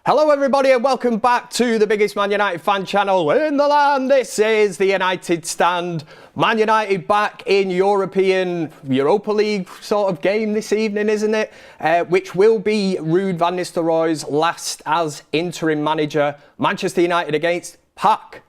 Hello everybody and welcome back to the biggest Man United fan channel in the land. This is the United Stand. Man United back in Europa League sort of game this evening, isn't it? Which will be Ruud van Nistelrooy's last as interim manager. Manchester United against PAOK.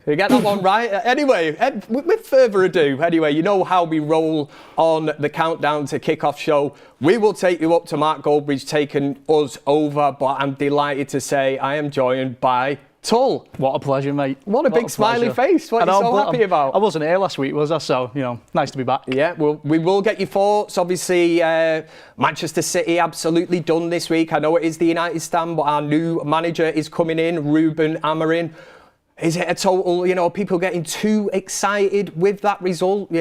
You get that one right? Anyway, with further ado, you know how we roll on the countdown to kick-off show. We will take you up to Mark Goldbridge taking us over, but I'm delighted to say I am joined by Tul. What a pleasure, mate. What a big smiley face. What are you so happy about? I wasn't here last week, was I? So, you know, nice to be back. Yeah, well, we will get your thoughts. Obviously, Manchester City absolutely done this week. I know it is the United Stand, but our new manager is coming in, Ruben Amorim. Is it a total, people getting too excited with that result?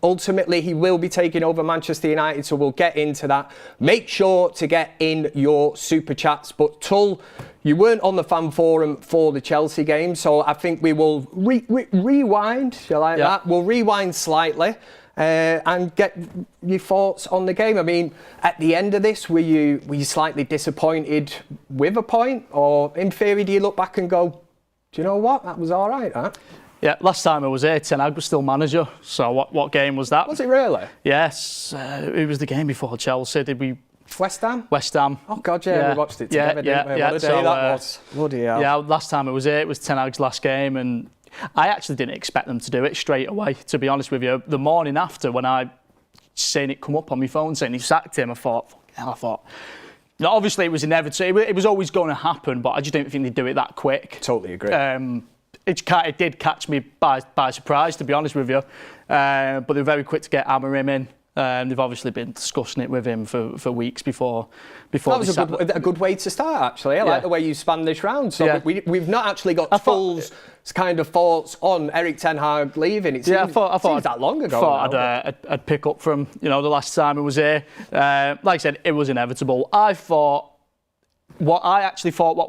Ultimately, he will be taking over Manchester United, so we'll get into that. Make sure to get in your super chats. But Tul, you weren't on the fan forum for the Chelsea game, so I think we will rewind, that? We'll rewind slightly and get your thoughts on the game. I mean, at the end of this, were you slightly disappointed with a point? Or in theory, do you look back and go, do you know what? That was all right, huh? Yeah, last time I was here, Ten Hag was still manager. So what game was that? Was it really? Yes. It was the game before Chelsea. Did we... West Ham? West Ham. Oh, God, yeah. We watched it together, didn't we? What a day that was. Bloody hell. Yeah, last time I was here, it was Ten Hag's last game, and I actually didn't expect them to do it straight away, to be honest with you. The morning after, when I seen it come up on my phone saying he sacked him, I thought... Now, obviously, it was inevitable. It was always going to happen, but I just didn't think they'd do it that quick. Totally agree. It did catch me by surprise, to be honest with you. But they were very quick to get Amorim in. They've obviously been discussing it with him for weeks before. That was a good way to start, actually. I like the way you span this round. So we've not actually got Tul's kind of thoughts on Erik ten Hag leaving. It seems that long ago. I'd pick up from the last time I was here. Like I said, it was inevitable. What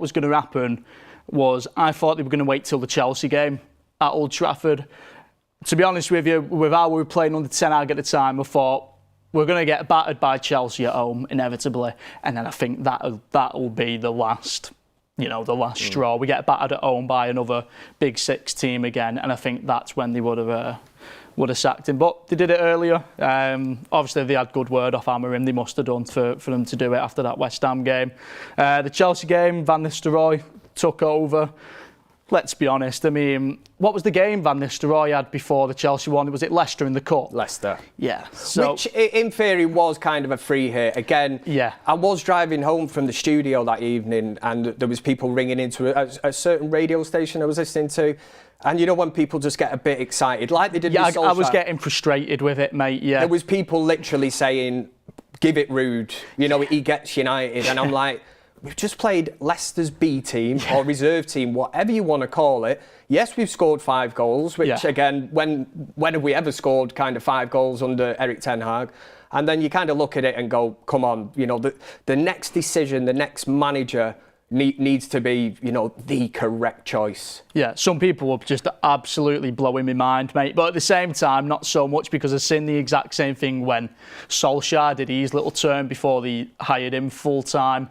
was going to happen was I thought they were going to wait till the Chelsea game at Old Trafford. To be honest with you, with how we were playing under Ten Hag at the time, I thought we're going to get battered by Chelsea at home inevitably, and then I think that'll be the last. Straw. We get battered at home by another Big Six team again, and I think that's when they would have sacked him. But they did it earlier. Obviously, they had good word off Amorim. They must have done for them to do it after that West Ham game. The Chelsea game, Van Nistelrooy took over. Let's be honest. I mean, what was the game Van Nistelrooy had before the Chelsea one? Was it Leicester in the Cup? Leicester. Yeah. Which, in theory, was kind of a free hit. Again, I was driving home from the studio that evening and there was people ringing into a certain radio station I was listening to. And when people just get a bit excited, like they did with Solskjaer. I was getting frustrated with it, mate, yeah. There was people literally saying, give it Ruud. He gets United. And I'm like... We've just played Leicester's B team or reserve team, whatever you want to call it. Yes, we've scored 5 goals, which again, when have we ever scored kind of 5 goals under Erik ten Hag? And then you kind of look at it and go, come on, the next decision, the next manager needs to be, the correct choice. Yeah, some people were just absolutely blowing my mind, mate. But at the same time, not so much, because I've seen the exact same thing when Solskjaer did his little turn before they hired him full time.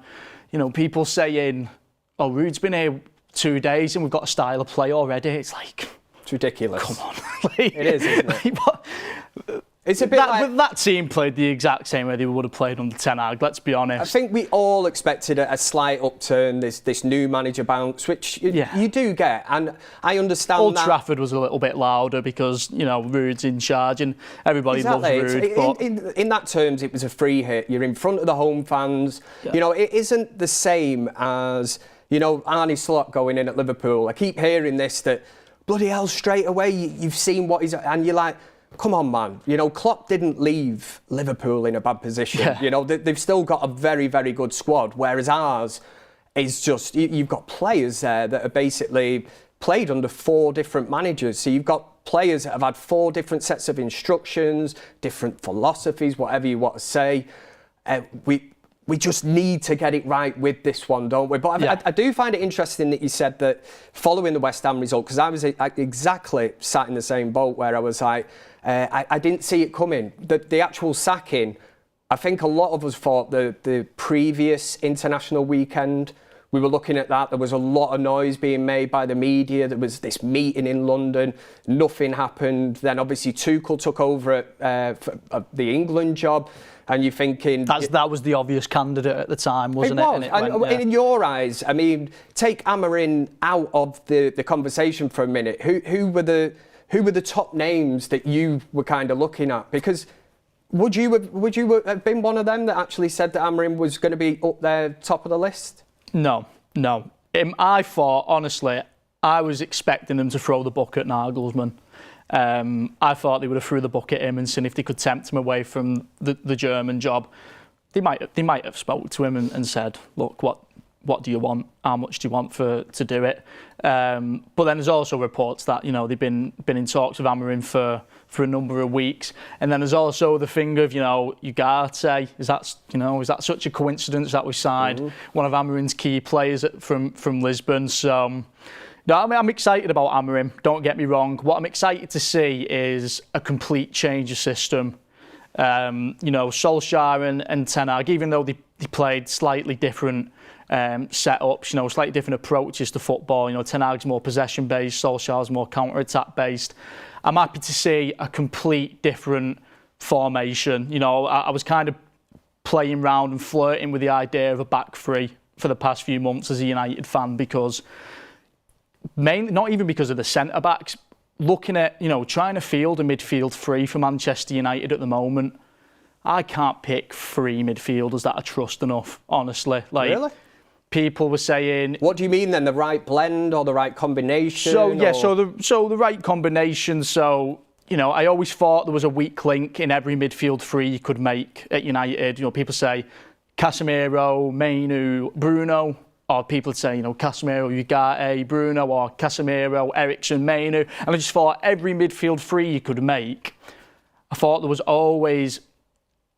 People saying, oh, Ruud's been here 2 days and we've got a style of play already. It's like... It's ridiculous. Come on. It is, isn't it? It's a bit that team played the exact same way they would have played under Ten Hag, let's be honest. I think we all expected a slight upturn, this new manager bounce, which you do get, and I understand Old Trafford was a little bit louder because, Ruud's in charge and everybody loves Ruud. In that terms, it was a free hit. You're in front of the home fans. Yeah. It isn't the same as, Arne Slot going in at Liverpool. I keep hearing this, that bloody hell, straight away, you've seen what he's... And you're like... Come on, man. Klopp didn't leave Liverpool in a bad position. Yeah. They've still got a very, very good squad, whereas ours is just... You've got players there that are basically played under 4 different managers. So you've got players that have had 4 different sets of instructions, different philosophies, whatever you want to say. We just need to get it right with this one, don't we? But I do find it interesting that you said that following the West Ham result, because I was exactly sat in the same boat where I was like, I didn't see it coming. The actual sacking, I think a lot of us thought the previous international weekend we were looking at that. There was a lot of noise being made by the media. There was this meeting in London. Nothing happened. Then obviously Tuchel took over for the England job. And you're thinking... That was the obvious candidate at the time, wasn't it? Was. And in your eyes, I mean, take Amorim out of the conversation for a minute. Who were the top names that you were kind of looking at? Because would you have been one of them that actually said that Amorim was going to be up there, top of the list? No. I thought, honestly, I was expecting them to throw the book at Nagelsmann. I thought they would have threw the book at him and seen if they could tempt him away from the German job. They might have spoke to him and said, look, what do you want? How much do you want to do it? But then there's also reports that they've been in talks with Amorim for a number of weeks. And then there's also the thing of Ugarte. Is that such a coincidence that we signed one of Amorim's key players from Lisbon? So. No, I mean, I'm excited about Amorim, don't get me wrong. What I'm excited to see is a complete change of system. Solskjaer and Ten Hag, even though they played slightly different setups, slightly different approaches to football. Ten Hag's more possession-based, Solskjaer's more counter-attack based. I'm happy to see a complete different formation. I was kind of playing around and flirting with the idea of a back three for the past few months as a United fan because... Mainly, not even because of the centre-backs, looking at, trying to field a midfield three for Manchester United at the moment, I can't pick three midfielders that I trust enough, honestly. Really? People were saying... What do you mean then, the right blend or the right combination? So the right combination, I always thought there was a weak link in every midfield three you could make at United. People say Casemiro, Mainu, Bruno... Or people say, Casemiro, Ugarte, Bruno, or Casemiro, Eriksen, Mainu. And I just thought every midfield three you could make, I thought there was always,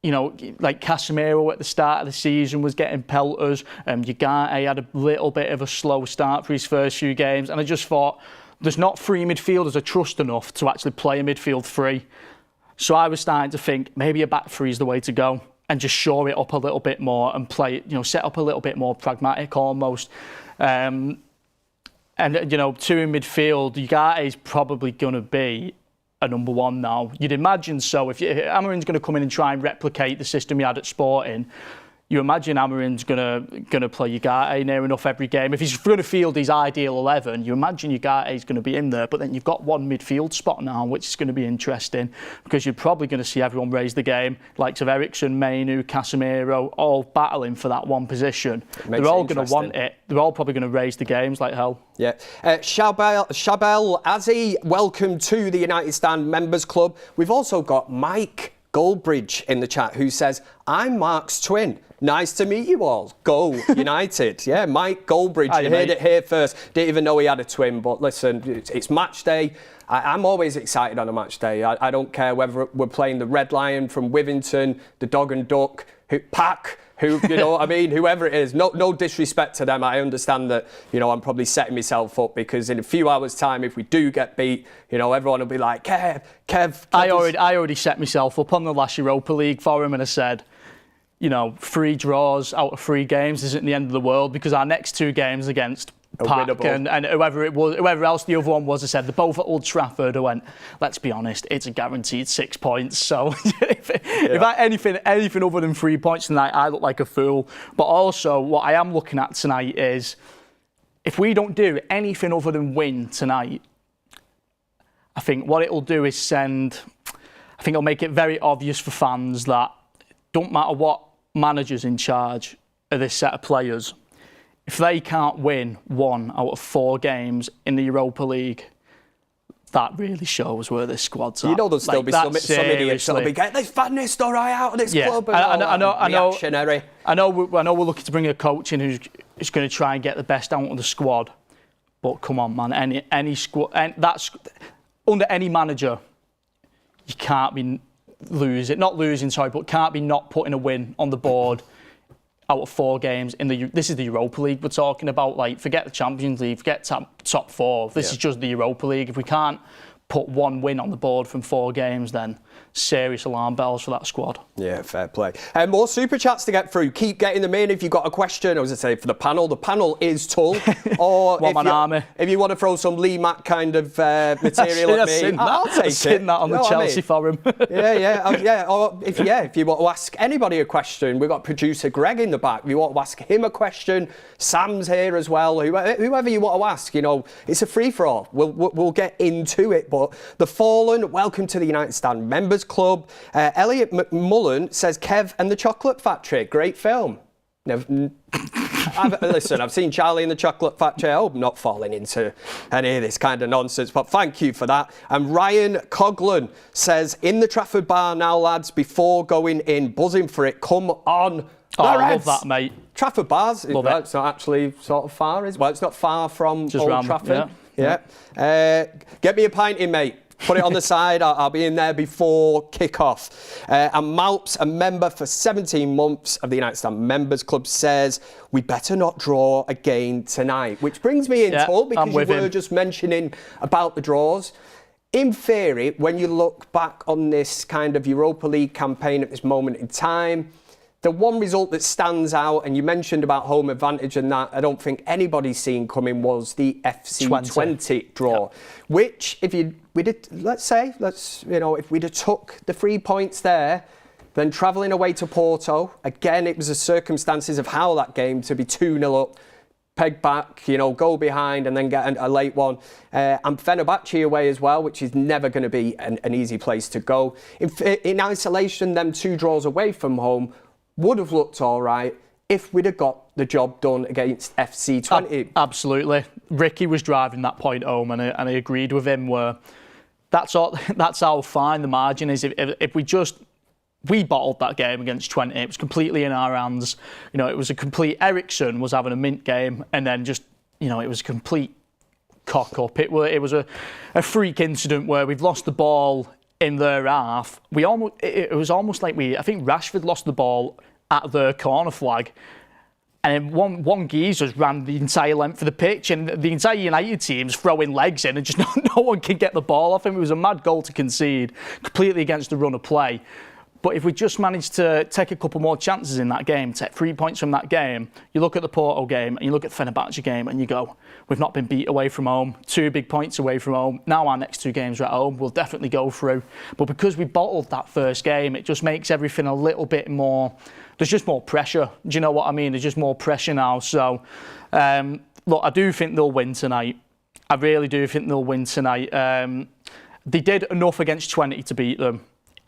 like Casemiro at the start of the season was getting pelters. Ugarte had a little bit of a slow start for his first few games. And I just thought, there's not three midfielders I trust enough to actually play a midfield three. So I was starting to think maybe a back three is the way to go. And just shore it up a little bit more and play, set up a little bit more pragmatic almost. And two in midfield, Ugarte is probably going to be a number one now. You'd imagine so. If Amorim's going to come in and try and replicate the system he had at Sporting, you imagine Amorim's going to play Ugarte near enough every game. If he's going to field his ideal 11, you imagine Ugarte is going to be in there. But then you've got one midfield spot now, which is going to be interesting because you're probably going to see everyone raise the game, likes of Eriksen, Mainu, Casemiro, all battling for that one position. They're all going to want it. They're all probably going to raise the games like hell. Yeah. Shabel Azzi, welcome to the United Stand Members Club. We've also got Mike Goldbridge in the chat who says, I'm Mark's twin. Nice to meet you all. Go United. Yeah, Mike Goldbridge. You heard it here first. Didn't even know he had a twin, but listen, it's match day. I'm always excited on a match day. I don't care whether we're playing the Red Lion from Withington, the Dog and Duck, Pack, whoever it is. No disrespect to them. I understand that, I'm probably setting myself up because in a few hours' time, if we do get beat, everyone will be like, Kev. I already set myself up on the last Europa League for him and I said, 3 draws out of 3 games isn't the end of the world because our next 2 games against PAOK and whoever else the other one was, I said, they're both at Old Trafford. I went, let's be honest, it's a guaranteed 6 points. So if I anything other than 3 points tonight, I look like a fool. But also, what I am looking at tonight is, if we don't do anything other than win tonight, I think what it'll do is it'll make it very obvious for fans that don't matter what manager's in charge of this set of players, if they can't win 1 out of 4 games in the Europa League, that really shows where this squad's at. There'll still be some idiots that'll be getting this fatness story out of this club. I know we're looking to bring a coach in who's going to try and get the best out of the squad, but come on, man, any squad, under any manager, you can't be can't be not putting a win on the board out of 4 games this is the Europa League we're talking about. Forget the Champions League, forget top 4. This is just the Europa League. If we can't put 1 win on the board from 4 games, then serious alarm bells for that squad. Yeah, fair play. More super chats to get through. Keep getting them in if you've got a question. I was going to say for the panel is Tul. Or if you want to throw some Lee Mack kind of material at me, I'll take it. I've seen that on the Chelsea forum. yeah. Or if you want to ask anybody a question, we've got producer Greg in the back. If you want to ask him a question, Sam's here as well. Whoever you want to ask, it's a free-for-all. We'll get into it. But the Fallen, welcome to the United Stand Members Club. Elliot McMullen says Kev and the Chocolate Factory, great film. Listen, I've seen Charlie and the Chocolate Factory. I hope I'm not falling into any of this kind of nonsense, but thank you for that. And Ryan Coughlin says, in the Trafford bar now, lads, before going in, buzzing for it, come on. Oh, I love that, mate. Trafford bars, it's not actually sort of far, is it? Well, it's not far from Old Trafford. Yeah. Get me a pint in, mate. Put it on the side. I'll be in there before kick-off. And Malps, a member for 17 months of the United Stand Members Club, says we better not draw again tonight. Which brings me in, Tul, because you were just mentioning about the draws. In theory, when you look back on this kind of Europa League campaign at this moment in time, the one result that stands out, and you mentioned about home advantage and that, I don't think anybody's seen coming, was the FC20 draw. Which, if we'd have took the 3 points there, then travelling away to Porto, again, it was the circumstances of how that game to be 2-0 up, peg back, go behind and then get a late one. And Fenerbahce away as well, which is never going to be an easy place to go. In isolation, them 2 draws away from home would have looked all right if we'd have got the job done against FC20. Absolutely. Ricky was driving that point home, and I agreed with him where that's how fine the margin is. If we bottled that game against 20, it was completely in our hands. It was a complete, Ericsson was having a mint game, and then just, it was a complete cock up. It was a freak incident where we've lost the ball in their half. It was almost like I think Rashford lost the ball at their corner flag, and then one geezer's ran the entire length of the pitch, and the entire United team's throwing legs in, and just no one can get the ball off him. It was a mad goal to concede, completely against the run of play. But if we just managed to take a couple more chances in that game, take 3 points from that game, you look at the Porto game and you look at the Fenerbahce game and you go, we've not been beat away from home, 2 big points away from home. Now our next 2 games are at home, we'll definitely go through. But because we bottled that first game, it just makes everything a little bit more, there's just more pressure. Do you know what I mean? There's just more pressure now. So, look, I do think they'll win tonight. I really do think they'll win tonight. They did enough against 20 to beat them.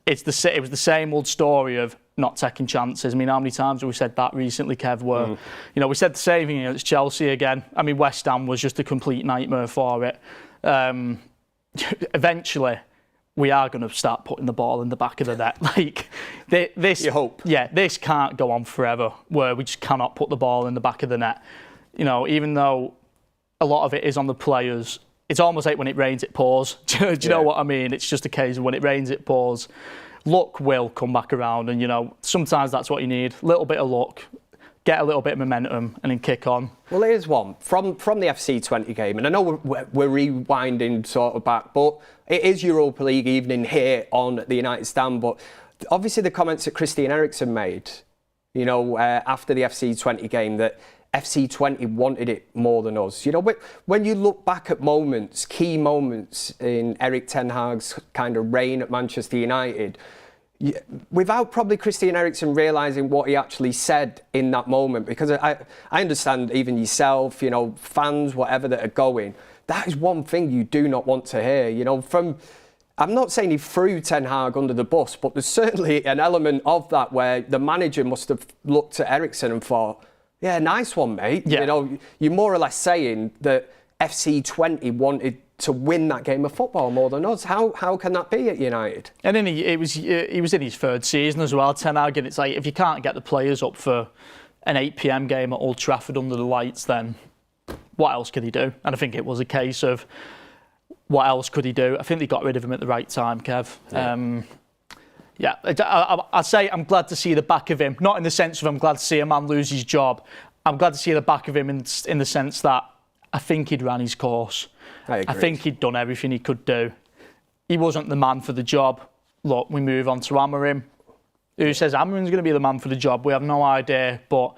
It was the same old story of not taking chances. I mean, how many times have we said that recently, Kev? Where, we said the same thing against Chelsea again. I mean, West Ham was just a complete nightmare for it. Eventually, we are going to start putting the ball in the back of the net. This, you hope. Yeah, this can't go on forever, where we just cannot put the ball in the back of the net. Even though a lot of it is on the players. It's almost like when it rains, it pours. Do you know what I mean? It's just a case of when it rains, it pours. Luck will come back around, and sometimes that's what you need. A little bit of luck, get a little bit of momentum, and then kick on. Well, here's one from the FC20 game, and I know we're rewinding sort of back, but it is Europa League evening here on the United Stand. But obviously, the comments that Christian Eriksen made, after the FC20 game, that FC20 wanted it more than us. When you look back at key moments in Erik ten Hag's kind of reign at Manchester United, without probably Christian Eriksen realising what he actually said in that moment, because I understand even yourself, fans, whatever that are going, that is one thing you do not want to hear. I'm not saying he threw Ten Hag under the bus, but there's certainly an element of that where the manager must have looked at Eriksen and thought, yeah, nice one, mate. Yeah. You're more or less saying that FC20 wanted to win that game of football more than us. How can that be at United? And then he was in his 3rd season as well, Ten Hag, and it's like, if you can't get the players up for an 8 p.m. game at Old Trafford under the lights, then what else could he do? And I think it was a case of what else could he do? I think they got rid of him at the right time, Kev. Yeah. I say I'm glad to see the back of him, not in the sense of I'm glad to see a man lose his job. I'm glad to see the back of him in the sense that I think he'd ran his course. I think he'd done everything he could do. He wasn't the man for the job. look, we move on to Amorim. Who says Amorim's going to be the man for the job? We have no idea, but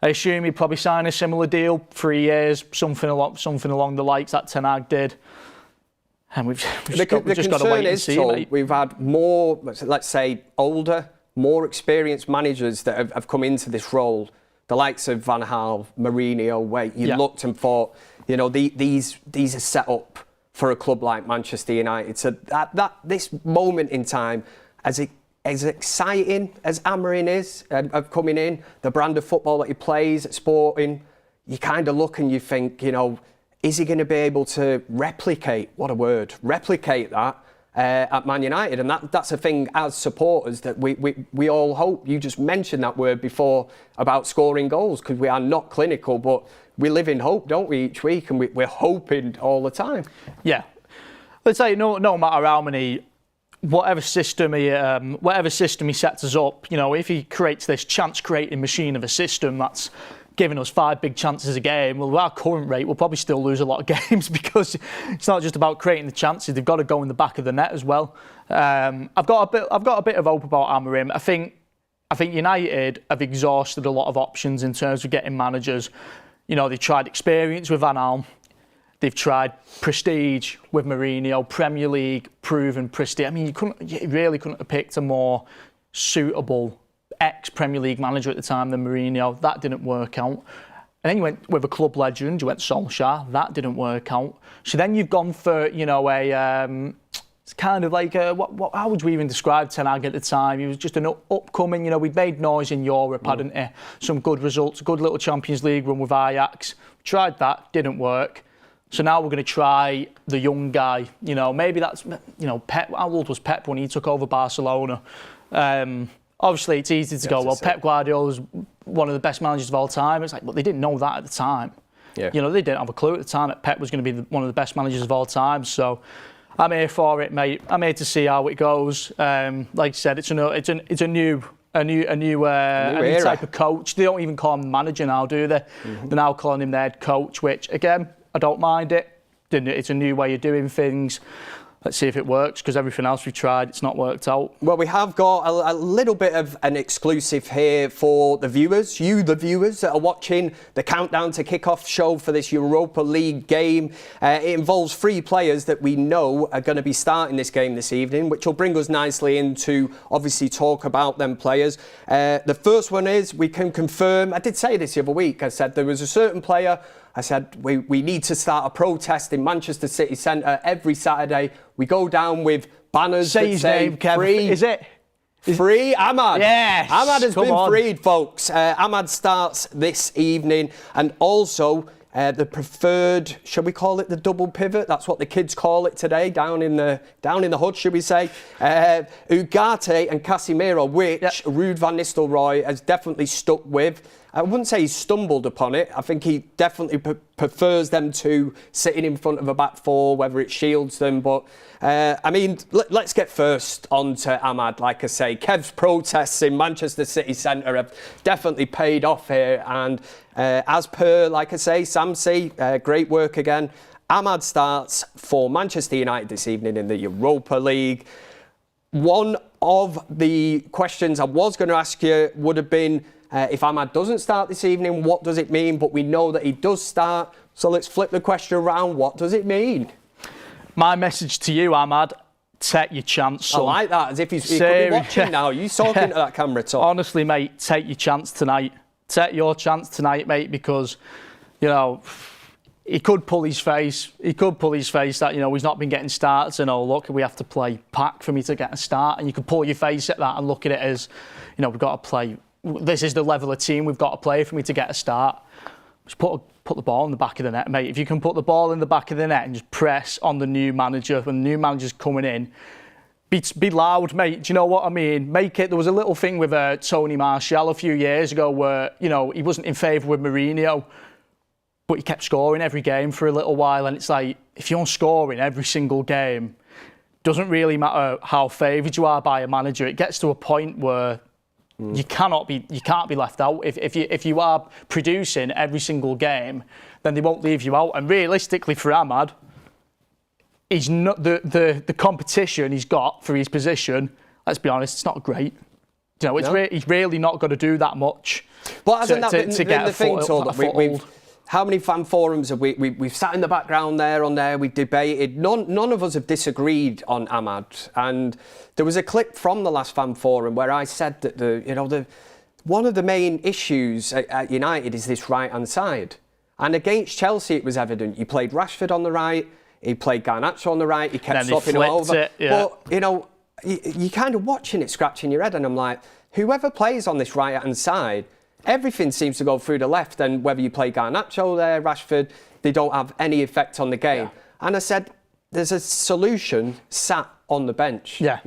I assume he'd probably sign a similar deal, 3 years, something along the likes that Ten Hag did. And we've just got to wait and see, mate. We've had more, let's say, older, more experienced managers that have come into this role. The likes of Van Gaal, Mourinho, where you looked and thought, you know, these are set up for a club like Manchester United. So this moment in time, as exciting as Amorim is of coming in, the brand of football that he plays at Sporting, you kind of look and you think, you know, is he going to be able to replicate that at Man United? And that's a thing as supporters that we all hope. You just mentioned that word before about scoring goals, because we are not clinical, but we live in hope, don't we, each week? And we're hoping all the time. Yeah. Let's say no matter how many, whatever system he sets us up, you know, if he creates this chance-creating machine of a system that's giving us 5 big chances a game, well, with our current rate, we'll probably still lose a lot of games, because it's not just about creating the chances; they've got to go in the back of the net as well. I've got a bit of hope about Amorim. I think United have exhausted a lot of options in terms of getting managers. You know, they've tried experience with Van Gaal, they've tried prestige with Mourinho, Premier League proven prestige. I mean, you really couldn't have picked a more suitable ex-Premier League manager at the time than Mourinho. That didn't work out. And then you went with a club legend, you went Solskjaer. That didn't work out. So then you've gone for, you know, it's kind of like, how would we even describe Ten Hag at the time? He was just an upcoming, you know, we'd made noise in Europe, hadn't he? Some good results, a good little Champions League run with Ajax. Tried that, didn't work. So now we're going to try the young guy. You know, maybe that's, you know, Pep. How old was Pep when he took over Barcelona? Obviously, it's easy to go, well, Pep Guardiola's one of the best managers of all time. It's like, but they didn't know that at the time. Yeah. You know, they didn't have a clue at the time that Pep was going to be one of the best managers of all time. So I'm here for it, mate. I'm here to see how it goes. Like I said, it's a new type of coach. They don't even call him manager now, do they? Mm-hmm. They're now calling him the head coach, which, again, I don't mind it. It's a new way of doing things. Let's see if it works, because everything else we've tried, it's not worked out. Well, we have got a little bit of an exclusive here for the viewers, the viewers that are watching the countdown to kick-off show for this Europa League game. It involves 3 players that we know are going to be starting this game this evening, which will bring us nicely into, obviously, talk about them players. The first one is, we can confirm, I did say this the other week, I said there was a certain player, I said we need to start a protest in Manchester City Centre every Saturday. We go down with banners that say name, Kev. Free. Is it? Free Ahmad. Yes. Ahmad has been freed, folks. Ahmad starts this evening, and also the preferred, shall we call it the double pivot? That's what the kids call it today, down in the hood, should we say? Ugarte and Casemiro, which Ruud van Nistelrooy has definitely stuck with. I wouldn't say he stumbled upon it. I think he definitely prefers them to sitting in front of a back 4, whether it shields them. But, I mean, let's get first on to Ahmad. Like I say, Kev's protests in Manchester City Centre have definitely paid off here. And as per, like I say, Samsi, great work again. Ahmad starts for Manchester United this evening in the Europa League. One of the questions I was going to ask you would have been, if Ahmad doesn't start this evening, what does it mean? But we know that he does start. So let's flip the question around. What does it mean? My message to you, Ahmad, take your chance, son. I like that, as if he could be watching now. You talking to that camera, Tom? Honestly, mate, take your chance tonight. Take your chance tonight, mate, because, you know, he could pull his face. He could pull his face that, you know, he's not been getting starts and, oh, look, we have to play pack for me to get a start. And you could pull your face at that and look at it as, you know, we've got to play. This is the level of team we've got to play for me to get a start. Just put the ball in the back of the net, mate. If you can put the ball in the back of the net and just press on the new manager when the new manager's coming in, be loud, mate. Do you know what I mean? Make it. There was a little thing with Tony Martial a few years ago where, you know, he wasn't in favour with Mourinho, but he kept scoring every game for a little while. And it's like, if you're scoring every single game, doesn't really matter how favoured you are by a manager. It gets to a point where you can't be left out. If you are producing every single game, then they won't leave you out. And realistically for Ahmad, he's not the competition he's got for his position let's be honest, it's not great. You know, he's really not got to do that much. But hasn't that been get the thing, Tul, that how many fan forums have we've sat in the background there, we've debated. None of us have disagreed on Amad. And there was a clip from the last fan forum where I said that one of the main issues at United is this right-hand side. And against Chelsea, it was evident. You played Rashford on the right, he played Garnacho on the right, he kept swapping him over. But, you're kind of watching it, scratching your head, and I'm like, whoever plays on this right-hand side, everything seems to go through the left, and whether you play Garnacho there, Rashford, they don't have any effect on the game. Yeah. And I said, there's a solution sat on the bench. Yeah.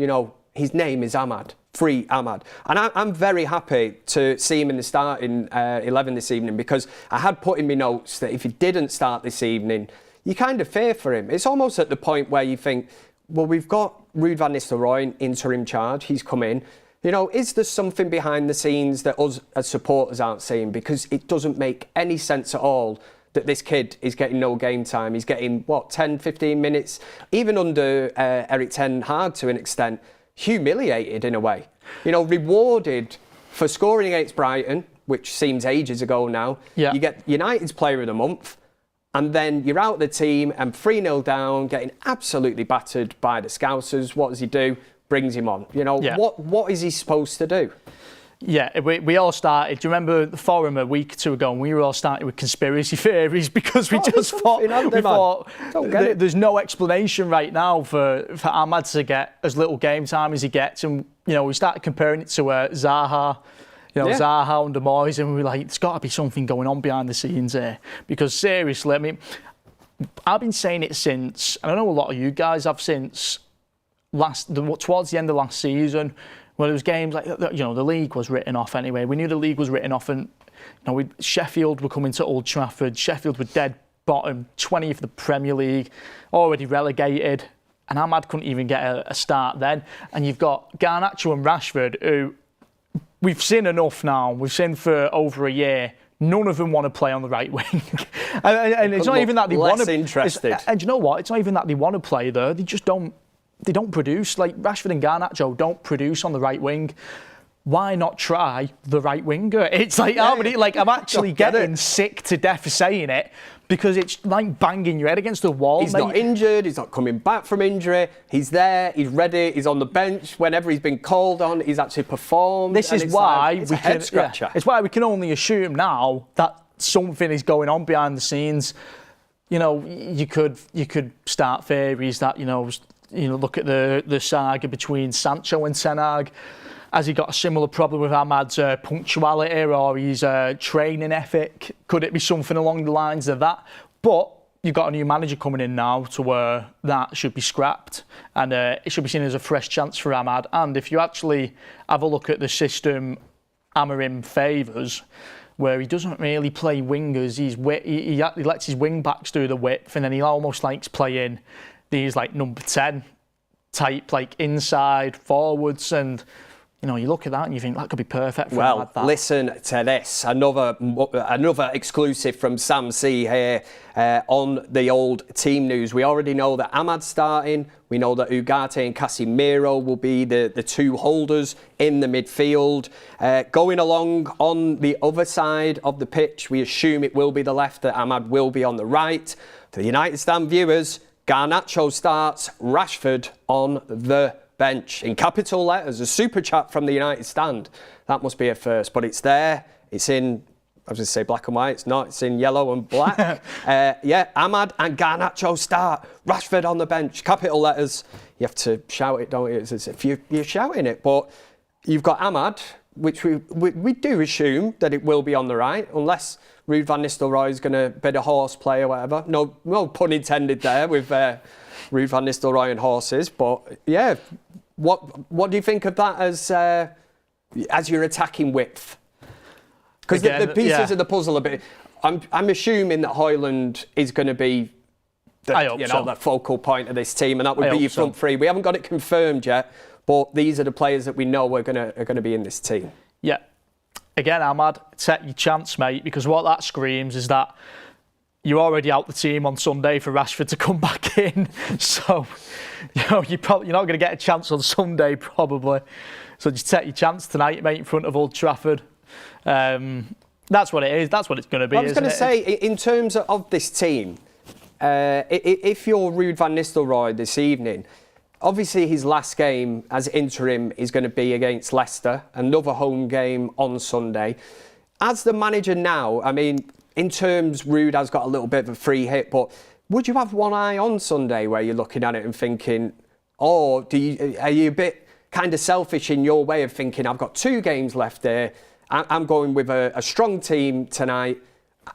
His name is Amad. Free Amad. And I'm very happy to see him in the starting 11 this evening, because I had put in my notes that if he didn't start this evening, you kind of fear for him. It's almost at the point where you think, well, we've got Ruud van Nistelrooy in interim charge. He's come in. Is there something behind the scenes that us as supporters aren't seeing? Because it doesn't make any sense at all that this kid is getting no game time. He's getting, 10, 15 minutes, even under Erik ten Hag to an extent, humiliated in a way. Rewarded for scoring against Brighton, which seems ages ago now. Yeah. You get United's Player of the Month, and then you're out the team and 3-0 down, getting absolutely battered by the Scousers. What does he do? Brings him on. What is he supposed to do? Yeah, we all started. Do you remember the forum a week or two ago? And we were all starting with conspiracy theories because we just thought there's no explanation right now for Amad to get as little game time as he gets. And we started comparing it to Zaha. Zaha under Moyes, and we were like, there's got to be something going on behind the scenes here. Because seriously, I've been saying it since, and I know a lot of you guys have since towards the end of last season, where there was games like, the league was written off anyway. We knew the league was written off, and Sheffield were coming to Old Trafford. Sheffield were dead bottom, 20th of the Premier League, already relegated, and Amad couldn't even get a start then. And you've got Garnacho and Rashford, who we've seen enough now. We've seen for over a year. None of them want to play on the right wing. and it's not even that they want to. Interested. And you know what? It's not even that they want to play there. They just don't. They don't produce. Like Rashford and Garnacho don't produce on the right wing. Why not try the right winger? It's like I'm actually getting sick to death for saying it, because it's like banging your head against the wall. He's not injured. He's not coming back from injury. He's there. He's ready. He's on the bench whenever he's been called on. He's actually performed. This is why we can. Yeah, it's why we can only assume now that something is going on behind the scenes. You could start theories that look at the saga between Sancho and Ten Hag. Has he got a similar problem with Amad's punctuality or his training ethic? Could it be something along the lines of that? But you've got a new manager coming in now to where that should be scrapped, and it should be seen as a fresh chance for Amad. And if you actually have a look at the system Amorim favours, where he doesn't really play wingers, he lets his wing backs do the width, and then he almost likes playing these like number 10 type, like inside forwards, and you look at that and you think that could be perfect for him. Well, listen to this. Another exclusive from Sam C here on the old team news. We already know that Amad's starting. We know that Ugarte and Casemiro will be the two holders in the midfield. Going along on the other side of the pitch, we assume it will be the left, that Amad will be on the right. For the United Stand viewers, Garnacho starts, Rashford on the bench. In capital letters, a super chat from the United Stand. That must be a first, but it's there. It's in, I was going to say black and white. It's not. It's in yellow and black. Amad and Garnacho start, Rashford on the bench. Capital letters. You have to shout it, don't you? It's as if you're shouting it. But you've got Amad, which we do assume that it will be on the right, unless Ruud van Nistelrooy is going to be the horse play or whatever. No pun intended there with Ruud van Nistelrooy and horses. But yeah, what do you think of that as your attacking width? Because the pieces of the puzzle a bit. I'm assuming that Højlund is going to be the focal point of this team, and that would be your front three. We haven't got it confirmed yet, but these are the players that we know are going to be in this team. Yeah. Again, Amad, take your chance, mate, because what that screams is that you're already out the team on Sunday for Rashford to come back in. So, you're not going to get a chance on Sunday, probably. So just take your chance tonight, mate, in front of Old Trafford. That's what it is. That's what it's going to be. I was going to say, in terms of this team, if you're Ruud van Nistelrooy this evening, obviously his last game as interim is going to be against Leicester, another home game on Sunday. As the manager now, I mean, in terms, Ruud has got a little bit of a free hit, but would you have one eye on Sunday where you're looking at it and thinking, or are you a bit kind of selfish in your way of thinking, I've got 2 games left there, I'm going with a strong team tonight,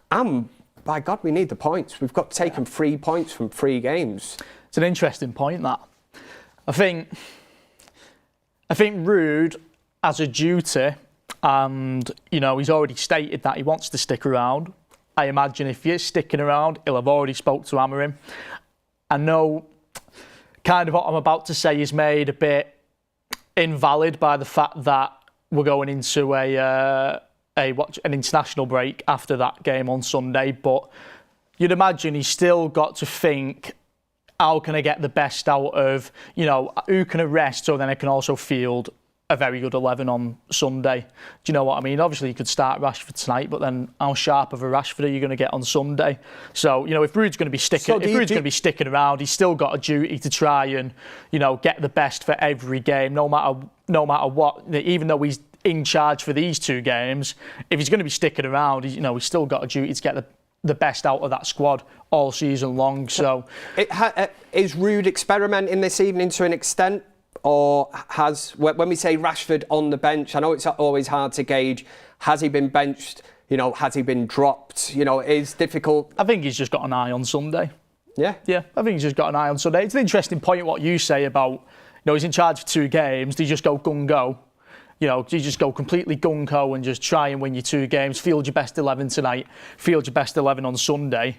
by God, we need the points. We've got taken 3 points from 3 games. It's an interesting point, that. I think Ruud has a duty, and, he's already stated that he wants to stick around. I imagine if he's sticking around, he'll have already spoke to Amorim. I know kind of what I'm about to say is made a bit invalid by the fact that we're going into an international break after that game on Sunday, but you'd imagine he's still got to think, how can I get the best out of, who can I rest so then I can also field a very good 11 on Sunday. Do you know what I mean? Obviously, you could start Rashford tonight, but then how sharp of a Rashford are you going to get on Sunday? So, if Ruud's going to be sticking around, he's still got a duty to try and, get the best for every game, no matter what. Even though he's in charge for these 2 games, if he's going to be sticking around, he's still got a duty to get the best out of that squad all season long. So, is Ruud experimenting this evening to an extent? Or when we say Rashford on the bench, I know it's always hard to gauge, has he been benched, has he been dropped, it's difficult. I think he's just got an eye on Sunday. Yeah? Yeah, I think he's just got an eye on Sunday. It's an interesting point what you say about, he's in charge for 2 games, do you just go gung-go? Do you just go completely gung-ho and just try and win your 2 games, field your best 11 tonight, field your best 11 on Sunday?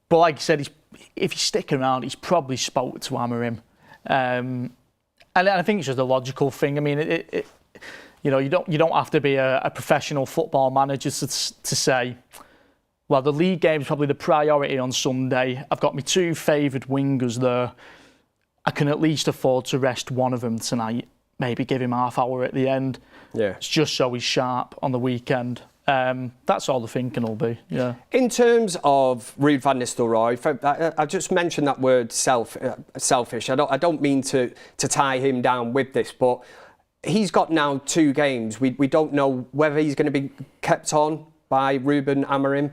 But like I said, if he's sticking around, he's probably spoke to Amorim. And I think it's just a logical thing. I mean, you don't have to be a professional football manager to say, well, the league game is probably the priority on Sunday. I've got my 2 favoured wingers there. I can at least afford to rest one of them tonight. Maybe give him half hour at the end. Yeah, it's just so he's sharp on the weekend. That's all the thinking will be. Yeah. In terms of Ruud van Nistelrooy, I just mentioned that word selfish. I don't mean to tie him down with this, but he's got now 2 games. We don't know whether he's going to be kept on by Ruben Amorim.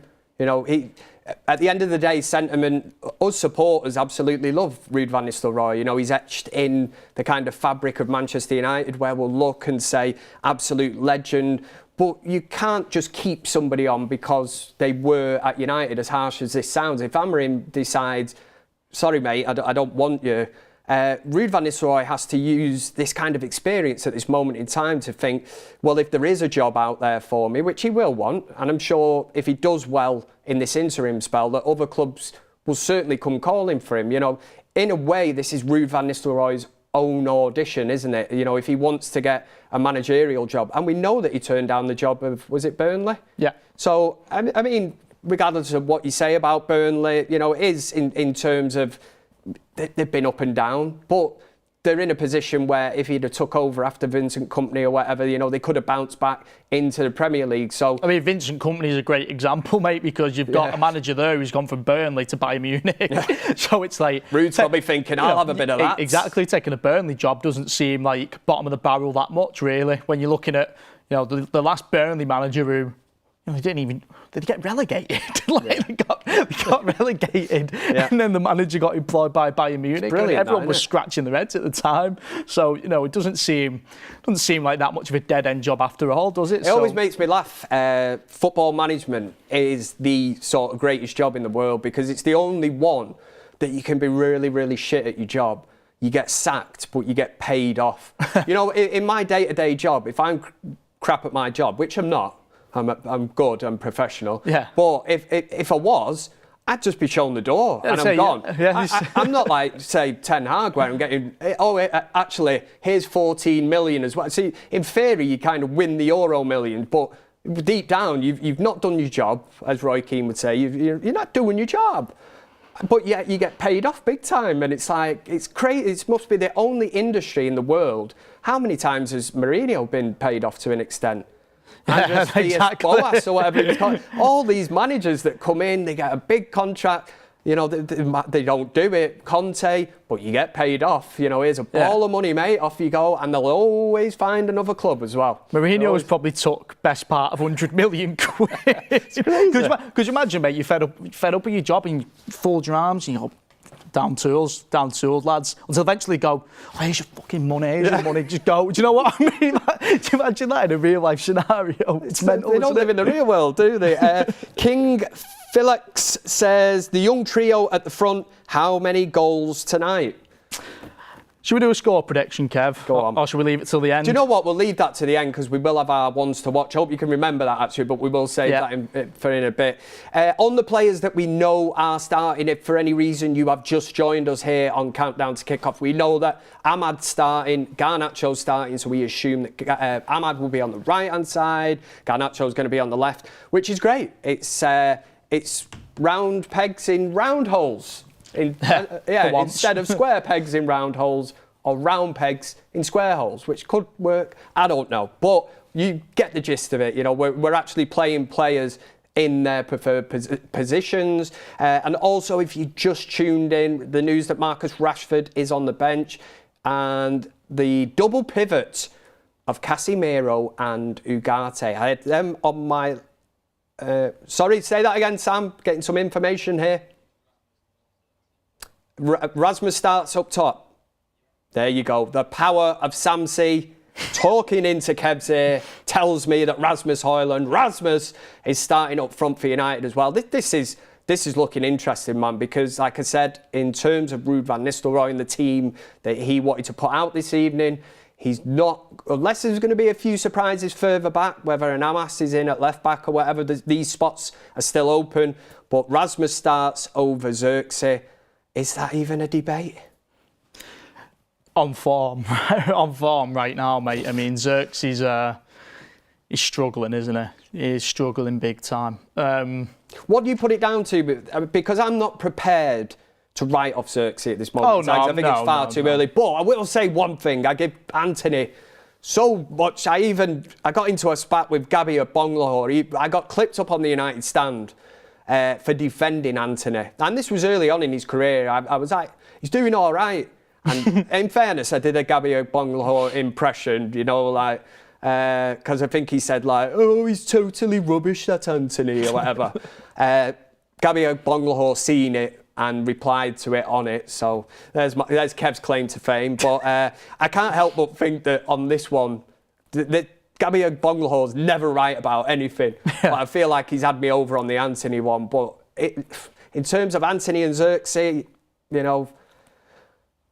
At the end of the day, sentiment, us supporters absolutely love Ruud van Nistelrooy. He's etched in the kind of fabric of Manchester United where we'll look and say, absolute legend. But you can't just keep somebody on because they were at United, as harsh as this sounds. If Amorim decides, sorry mate, I don't want you, Ruud van Nistelrooy has to use this kind of experience at this moment in time to think, well, if there is a job out there for me, which he will want, and I'm sure if he does well in this interim spell, that other clubs will certainly come calling for him. In a way, this is Ruud van Nistelrooy's own audition, isn't it? If he wants to get a managerial job. And we know that he turned down the job of, was it Burnley? Yeah. So, I mean, regardless of what you say about Burnley, it is in terms of they've been up and down, but they're in a position where if he'd have took over after Vincent Kompany or whatever, they could have bounced back into the Premier League. So I mean, Vincent Kompany is a great example, mate, because you've got a manager there who's gone from Burnley to Bayern Munich. Yeah. So it's like Ruud's probably thinking, I'll have a bit of that. Exactly, taking a Burnley job doesn't seem like bottom of the barrel that much, really. When you're looking at the last Burnley manager who did he get relegated? They got relegated, and then the manager got employed by Bayern Munich. Brilliant, everyone was scratching their heads at the time. So it doesn't seem like that much of a dead end job after all, does it? It always makes me laugh. Football management is the sort of greatest job in the world because it's the only one that you can be really, really shit at your job. You get sacked, but you get paid off. In my day-to-day job, if I'm crap at my job, which I'm not. I'm good, I'm professional. Yeah. But if I was, I'd just be shown the door and I'm gone. I'm not like, say, Ten Hag where I'm getting, actually, here's 14 million as well. See, in theory, you kind of win the Euro million, but deep down, you've not done your job, as Roy Keane would say. You're not doing your job. But yet you get paid off big time, and it's like, it's crazy. It must be the only industry in the world. How many times has Mourinho been paid off to an extent? Yeah, exactly. Boas or whatever it's called. All these managers that come in, they get a big contract. You know, they don't do it. Conte, but you get paid off. You know, here's a ball of money, mate. Off you go, and they'll always find another club as well. Mourinho has probably took best part of 100 million quid. Because imagine, mate, you're fed up with your job and you fold your arms and you go, down tools, lads. Until eventually go, oh, here's your fucking money, here's your money, just go. Do you know what I mean? Do you imagine that in a real life scenario? It's mental. They don't live in the real world, do they? King Felix says, the young trio at the front, how many goals tonight? Should we do a score prediction, Kev? Go on. Or should we leave it till the end? Do you know what? We'll leave that to the end because we will have our ones to watch. I hope you can remember that, actually, but we will save that in a bit. On the players that we know are starting, if for any reason you have just joined us here on Countdown to Kickoff, we know that Ahmad's starting, Garnacho's starting, so we assume that Ahmad will be on the right-hand side, Garnacho's going to be on the left, which is great. It's round pegs in round holes. Instead of square pegs in round holes or round pegs in square holes, which could work. I don't know, but you get the gist of it. You know, we're actually playing players in their preferred positions. And also, if you just tuned in, the news that Marcus Rashford is on the bench and the double pivot of Casemiro and Ugarte. I had them on my... sorry, say that again, Sam. Getting some information here. Rasmus starts up top. There you go. The power of Sam C talking into Kev's ear tells me that Rasmus is starting up front for United as well. This is looking interesting, man, because like I said, in terms of Ruud van Nistelrooy and the team that he wanted to put out this evening, he's not, unless there's going to be a few surprises further back, whether an Amas is in at left back or whatever, these spots are still open. But Rasmus starts over Xerxes. Is that even a debate? On form right now, mate. I mean, Xerxes, he's struggling, isn't he? He's struggling big time. What do you put it down to? Because I'm not prepared to write off Xerxes at this moment. I think it's far too early. But I will say one thing. I give Anthony so much. I got into a spat with Gabby Bonglahor. I got clipped up on the United stand for defending Anthony. And this was early on in his career. I was like, he's doing all right. And in fairness, I did a Gabby Bonglahor impression, you know, like, because I think he said, like, oh, he's totally rubbish, that Anthony, or whatever. Gabby Bonglahor seen it and replied to it on it. So there's Kev's claim to fame. But I can't help but think that on this one, Gabby Bonglahor's never right about anything. But I feel like he's had me over on the Anthony one. But in terms of Anthony and Xerxes, you know,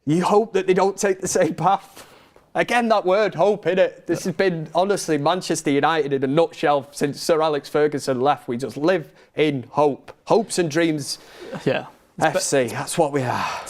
you hope that they don't take the same path. Again, that word, hope, innit? This has been, honestly, Manchester United in a nutshell since Sir Alex Ferguson left. We just live in hope. Hopes and dreams. Yeah. FC, that's what we are.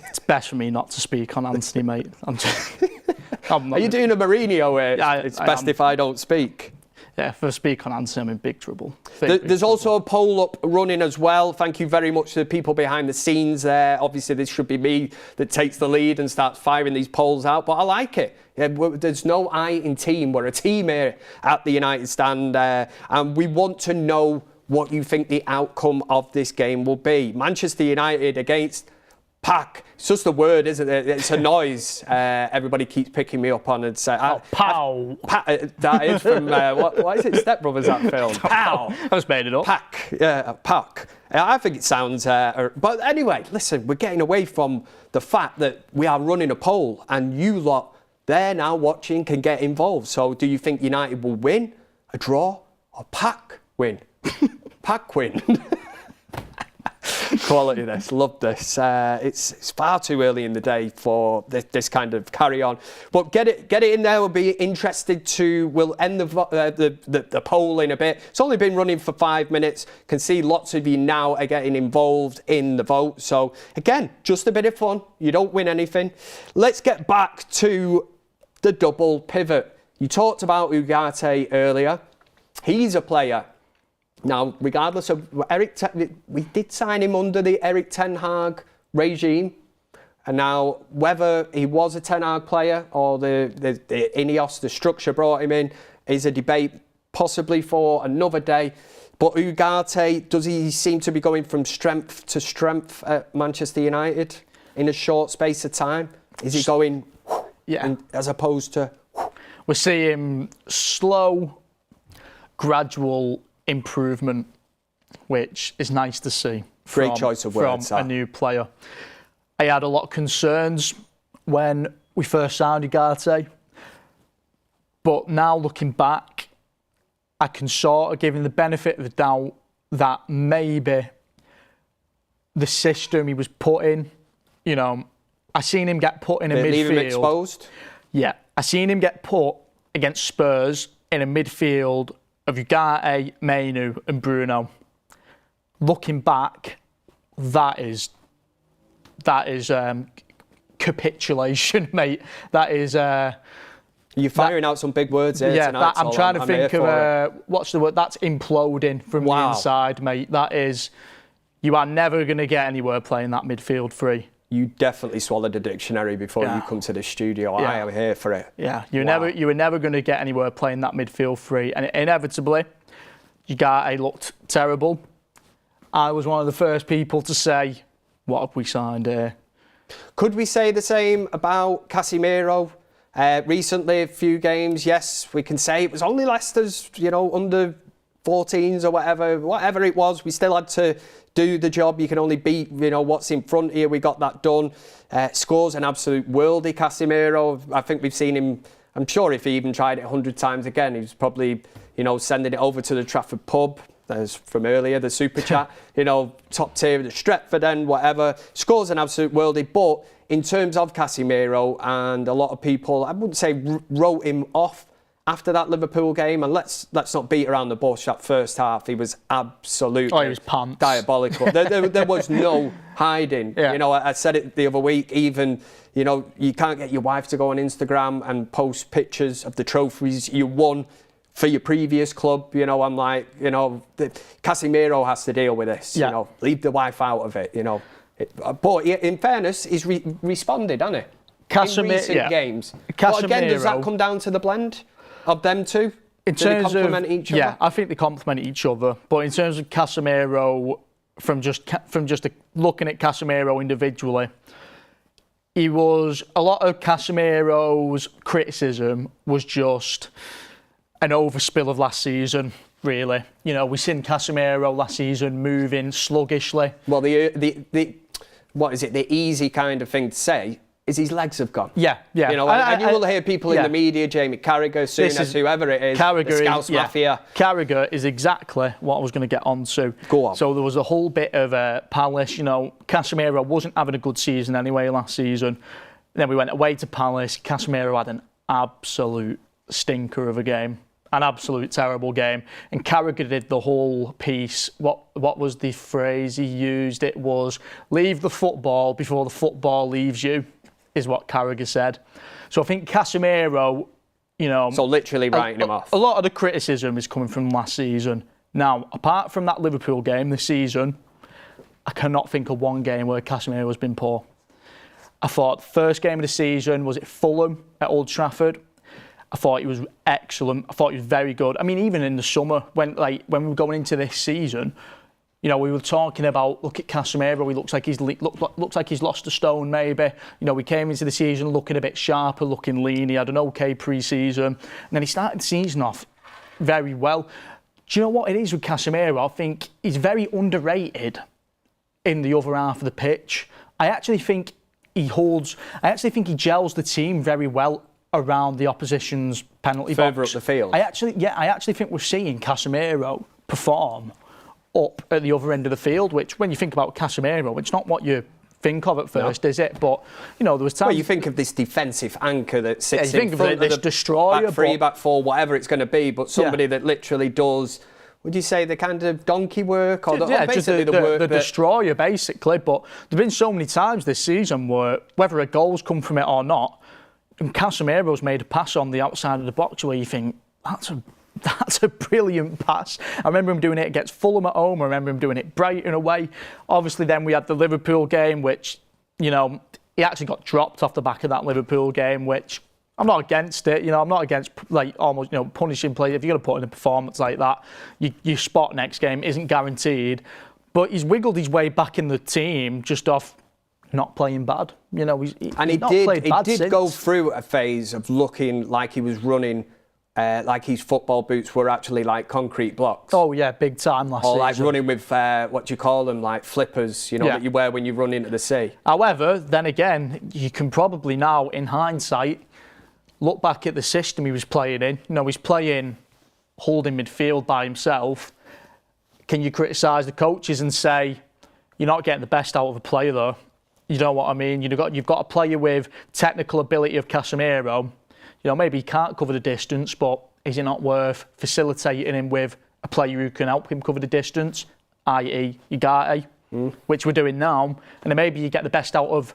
It's best for me not to speak on Anthony, mate. Are you doing a Mourinho where it's best if I don't speak? Yeah, if I speak on Anthony, I'm in big trouble. There's also a poll up running as well. Thank you very much to the people behind the scenes there. Obviously, this should be me that takes the lead and starts firing these polls out, but I like it. Yeah, there's no I in team. We're a team here at the United Stand, and we want to know what you think the outcome of this game will be. Manchester United against PAOK. It's just a word, isn't it? It's a noise. Everybody keeps picking me up on and say, PAOK. That is from, what is it? Step Brothers, that film. PAOK. I just made it up. PAOK. Yeah, PAOK. I think it sounds... but anyway, listen, we're getting away from the fact that we are running a poll and you lot there now watching can get involved. So do you think United will win, a draw, or PAOK win? PAOK win. Quality this, love this. It's far too early in the day for this kind of carry on, but get it in there. We'll be interested to. We'll end the poll in a bit. It's only been running for 5 minutes. Can see lots of you now are getting involved in the vote. So again, just a bit of fun. You don't win anything. Let's get back to the double pivot. You talked about Ugarte earlier. He's a player. Now, regardless of we did sign him under the Eric Ten Hag regime. And now, whether he was a Ten Hag player or the Ineos, the structure brought him in, is a debate possibly for another day. But Ugarte, does he seem to be going from strength to strength at Manchester United in a short space of time? Is he going as opposed to... We're seeing slow, gradual improvement, which is nice to see. Great choice of words. From a new player. I had a lot of concerns when we first signed Ugarte, but now looking back, I can sort of give him the benefit of the doubt that maybe the system he was put in, you know, I seen him get put in a midfield. Leave him exposed? Yeah, I seen him get put against Spurs in a midfield of Ugarte, Mainu and Bruno. Looking back, that is capitulation, mate. That is... You're firing out some big words here tonight. I'm trying to think of... what's the word? That's imploding from the inside, mate. That is... You are never going to get anywhere playing that midfield three. You definitely swallowed a dictionary before you come to the studio. I am here for it. Yeah, you were never going to get anywhere playing that midfield three. And inevitably, Ugarte looked terrible. I was one of the first people to say, what have we signed here? Could we say the same about Casemiro? Recently, a few games, yes, we can say it was only Leicester's, under 14s or whatever it was. We still had to do the job. You can only beat, what's in front here. We got that done. Scores an absolute worldie, Casemiro. I think we've seen him, I'm sure if he even tried it 100 times again, he was probably, sending it over to the Trafford pub. As from earlier, the super chat, top tier of the Stretford end, whatever. Scores an absolute worldie. But in terms of Casemiro, and a lot of people, I wouldn't say wrote him off after that Liverpool game. And let's not beat around the bush. That first half, he was absolutely he was pants. Diabolical. there was no hiding. Yeah. I said it the other week. Even you can't get your wife to go on Instagram and post pictures of the trophies you won for your previous club. I'm like, Casemiro has to deal with this. Leave the wife out of it. But in fairness, he's responded, hasn't he? In recent games. But again, does that come down to the blend of them two? In terms they complement each other? Yeah, I think they complement each other. But in terms of Casemiro, from just looking at Casemiro individually, a lot of Casemiro's criticism was just an overspill of last season, really. We seen Casemiro last season moving sluggishly. Well, what is it? The easy kind of thing to say is his legs have gone. Yeah. And you will hear people in the media, Jamie Carragher, Souness, whoever it is, the Scouse Mafia. Carragher is exactly what I was going to get onto. Go on. So there was a whole bit of Palace. Casemiro wasn't having a good season anyway last season. Then we went away to Palace. Casemiro had an absolute stinker of a game. An absolute terrible game. And Carragher did the whole piece. What was the phrase he used? It was, leave the football before the football leaves you, is what Carragher said. So I think Casemiro, So literally writing him off. A lot of the criticism is coming from last season. Now, apart from that Liverpool game this season, I cannot think of one game where Casemiro has been poor. I thought the first game of the season, was it Fulham at Old Trafford? I thought he was excellent. I thought he was very good. I mean, even in the summer, when we were going into this season, we were talking about, look at Casemiro. He looks like he's lost a stone, maybe. We came into the season looking a bit sharper, looking lean. He had an okay pre-season, and then he started the season off very well. Do you know what it is with Casemiro? I think he's very underrated in the other half of the pitch. I actually think he gels the team very well around the opposition's penalty box. Further up the field. I actually think we're seeing Casemiro perform up at the other end of the field, which when you think about Casemiro, it's not what you think of at first, is it? But, there was times... Well, you think of this defensive anchor that sits in front of this destroyer, back three, back four, whatever it's going to be, but somebody that literally does... Would you say the kind of donkey work? Or basically the work the destroyer, basically. But there have been so many times this season where, whether a goal's come from it or not, And Casemiro's made a pass on the outside of the box where you think, that's a brilliant pass. I remember him doing it against Fulham at home. I remember him doing it Brighton away. Obviously, then we had the Liverpool game, which, you know, he actually got dropped off the back of that Liverpool game, which I'm not against it. You know, I'm not against, like, almost, you know, punishing players. If you're going to put in a performance like that, your spot next game isn't guaranteed. But he's wiggled his way back in the team just off not playing bad. You know, he did go through a phase of looking like he was running like his football boots were actually like concrete blocks. Oh yeah, big time last season. Or like running with, what do you call them, like flippers, you know, that you wear when you run into the sea. However, then again, you can probably now, in hindsight, look back at the system he was playing in. You know, he's playing holding midfield by himself. Can you criticise the coaches and say, you're not getting the best out of a player though? You know what I mean? You've got a player with technical ability of Casemiro. You know, maybe he can't cover the distance, but is it not worth facilitating him with a player who can help him cover the distance, i.e. Ugarte, which we're doing now, and then maybe you get the best out of,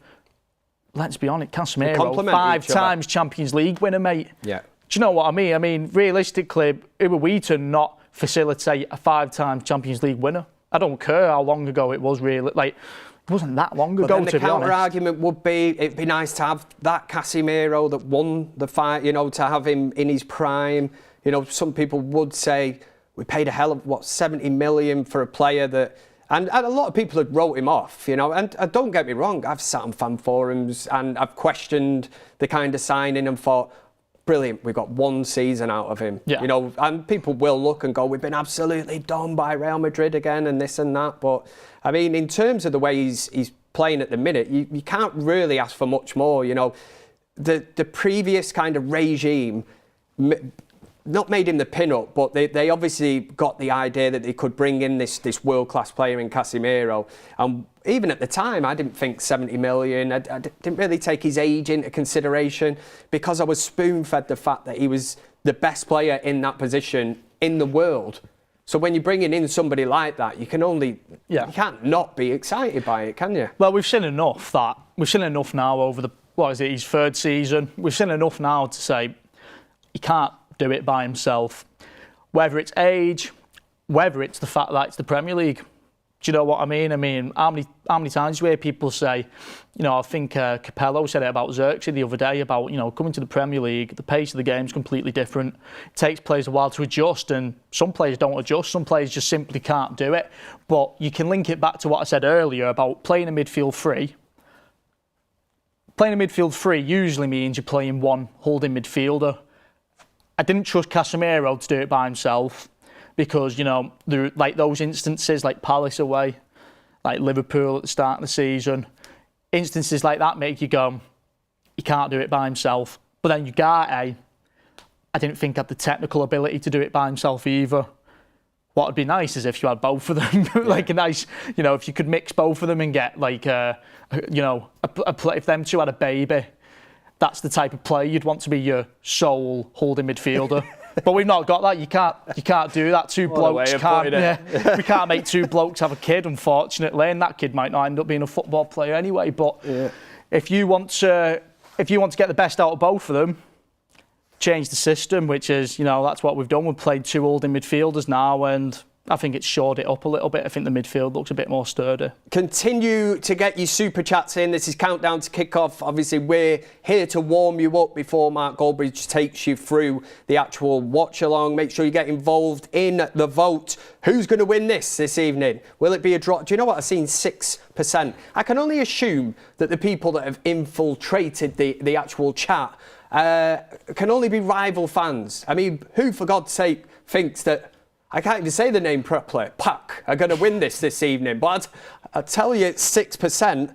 let's be honest, Casemiro, 5 times Champions League winner, mate. Yeah. Do you know what I mean? I mean, realistically, who are we to not facilitate a 5-time Champions League winner? I don't care how long ago it was, really. Like, it wasn't that long ago, to be honest. The counter-argument would be, it'd be nice to have that Casemiro that won the fight, you know, to have him in his prime. You know, some people would say, we paid a hell of, 70 million for a player that... And a lot of people had wrote him off, you know, and don't get me wrong, I've sat on fan forums and I've questioned the kind of signing and thought, brilliant, we got 1 season out of him. Yeah. You know, and people will look and go, we've been absolutely done by Real Madrid again and this and that. But, I mean, in terms of the way he's playing at the minute, you can't really ask for much more. You know, the previous kind of regime not made him the pin-up, but they obviously got the idea that they could bring in this world-class player in Casemiro. And even at the time, I didn't think 70 million. I didn't really take his age into consideration because I was spoon-fed the fact that he was the best player in that position in the world. So when you're bringing in somebody like that, you can't not be excited by it, can you? Well, we've seen enough now over his 3rd season. We've seen enough now to say he can't do it by himself. Whether it's age, whether it's the fact that it's the Premier League. Do you know what I mean? I mean, how many times do you hear people say, you know, I think Capello said it about Xerxes the other day about, you know, coming to the Premier League, the pace of the game is completely different. It takes players a while to adjust, and some players don't adjust. Some players just simply can't do it. But you can link it back to what I said earlier about playing a midfield free. Playing a midfield free usually means you're playing one holding midfielder. I didn't trust Casemiro to do it by himself because, you know, there like those instances like Palace away, like Liverpool at the start of the season, instances like that make you go, he can't do it by himself. But then Ugarte, I didn't think had the technical ability to do it by himself either. What would be nice is if you had both of them, like a nice, you know, if you could mix both of them and get like, you know, if them two had a baby. That's the type of player you'd want to be your sole holding midfielder. But we've not got that. You can't do that. Two blokes can't. Yeah, we can't make 2 blokes have a kid, unfortunately, and that kid might not end up being a football player anyway. But if you want to get the best out of both of them, change the system, which is, you know, that's what we've done. We've played 2 holding midfielders now, and I think it's shored it up a little bit. I think the midfield looks a bit more sturdy. Continue to get your super chats in. This is Countdown to Kickoff. Obviously, we're here to warm you up before Mark Goldbridge takes you through the actual watch-along. Make sure you get involved in the vote. Who's going to win this evening? Will it be a draw? Do you know what? I've seen 6%. I can only assume that the people that have infiltrated the actual chat can only be rival fans. I mean, who, for God's sake, thinks that I can't even say the name properly. PAOK are going to win this evening. But I tell you, 6%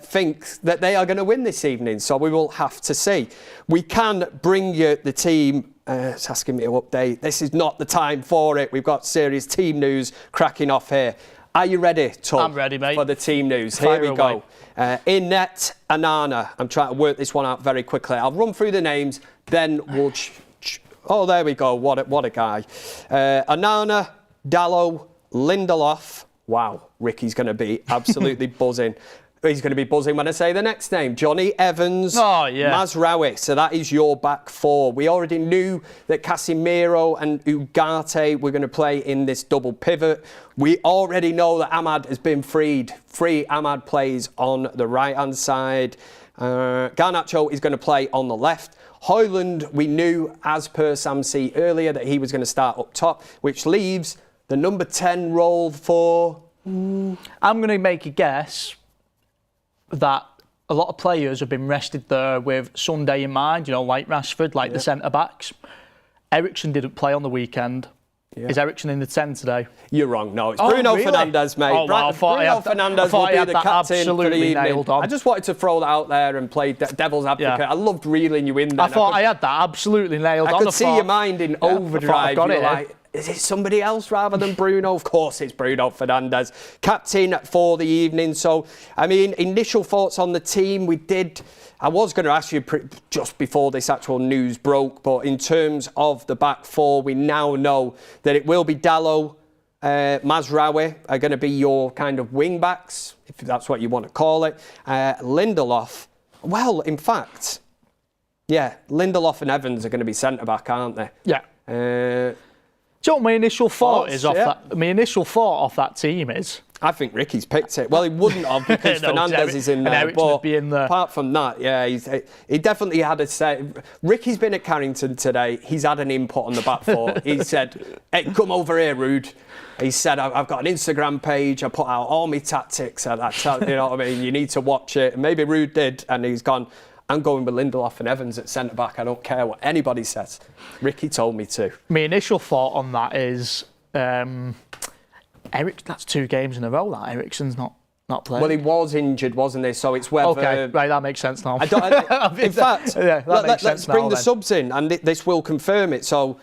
think that they are going to win this evening. So we will have to see. We can bring you the team. It's asking me to update. This is not the time for it. We've got serious team news cracking off here. Are you ready, Tul? I'm ready, mate. For the team news. Here we go. In net, Anana. I'm trying to work this one out very quickly. I'll run through the names, then we'll... Oh, there we go. What a guy. Anana, Dalot, Lindelof. Wow, Ricky's going to be absolutely buzzing. He's going to be buzzing when I say the next name. Johnny Evans, Oh, yeah. Mazraoui. So that is your back four. We already knew that Casemiro and Ugarte were going to play in this double pivot. We already know that Ahmad has been freed. Free Ahmad plays on the right-hand side. Garnacho is going to play on the left. Højlund, we knew, as per Sam C earlier, that he was going to start up top, which leaves the number 10 role for... I'm going to make a guess that a lot of players have been rested there with Sunday in mind, you know, like Rashford, like the centre-backs. Eriksen didn't play on the weekend. Yeah. Is Eriksen in the 10 today? You're wrong. No, it's Bruno really? Fernandes, mate. Oh, wow, Bruno Fernandes will be the captain for the evening. Nailed on. I just wanted to throw that out there and play devil's advocate. Yeah. I loved reeling you in there. I had that absolutely nailed on. I could see your mind in overdrive. You're like, is it somebody else rather than Bruno? Of course it's Bruno Fernandes, captain for the evening. So, I mean, initial thoughts on the team. I was going to ask you just before this actual news broke, but in terms of the back four, we now know that it will be Dalot, Mazraoui are going to be your kind of wing backs, if that's what you want to call it. Lindelof, well, in fact, yeah, Lindelof and Evans are going to be centre back, aren't they? Yeah. Do you know what my initial thought is off that? My initial thought off that team is... I think Ricky's picked it. Well, he wouldn't have because Fernandes is in there. But would be in there. Apart from that, yeah, he definitely had a say. Ricky's been at Carrington today. He's had an input on the back four. He said, "Hey, come over here, Ruud." He said, "I've got an Instagram page. I put out all my tactics. You know what I mean? You need to watch it." And maybe Ruud did, and he's gone, "I'm going with Lindelof and Evans at centre back. I don't care what anybody says." Ricky told me to. My initial thought on that is. Eric, that's 2 games in a row that Eriksen's not playing. Well, he was injured, wasn't he? So it's whether... Okay, right, that makes sense now. In fact, yeah, let's bring the subs in, and this will confirm it. So,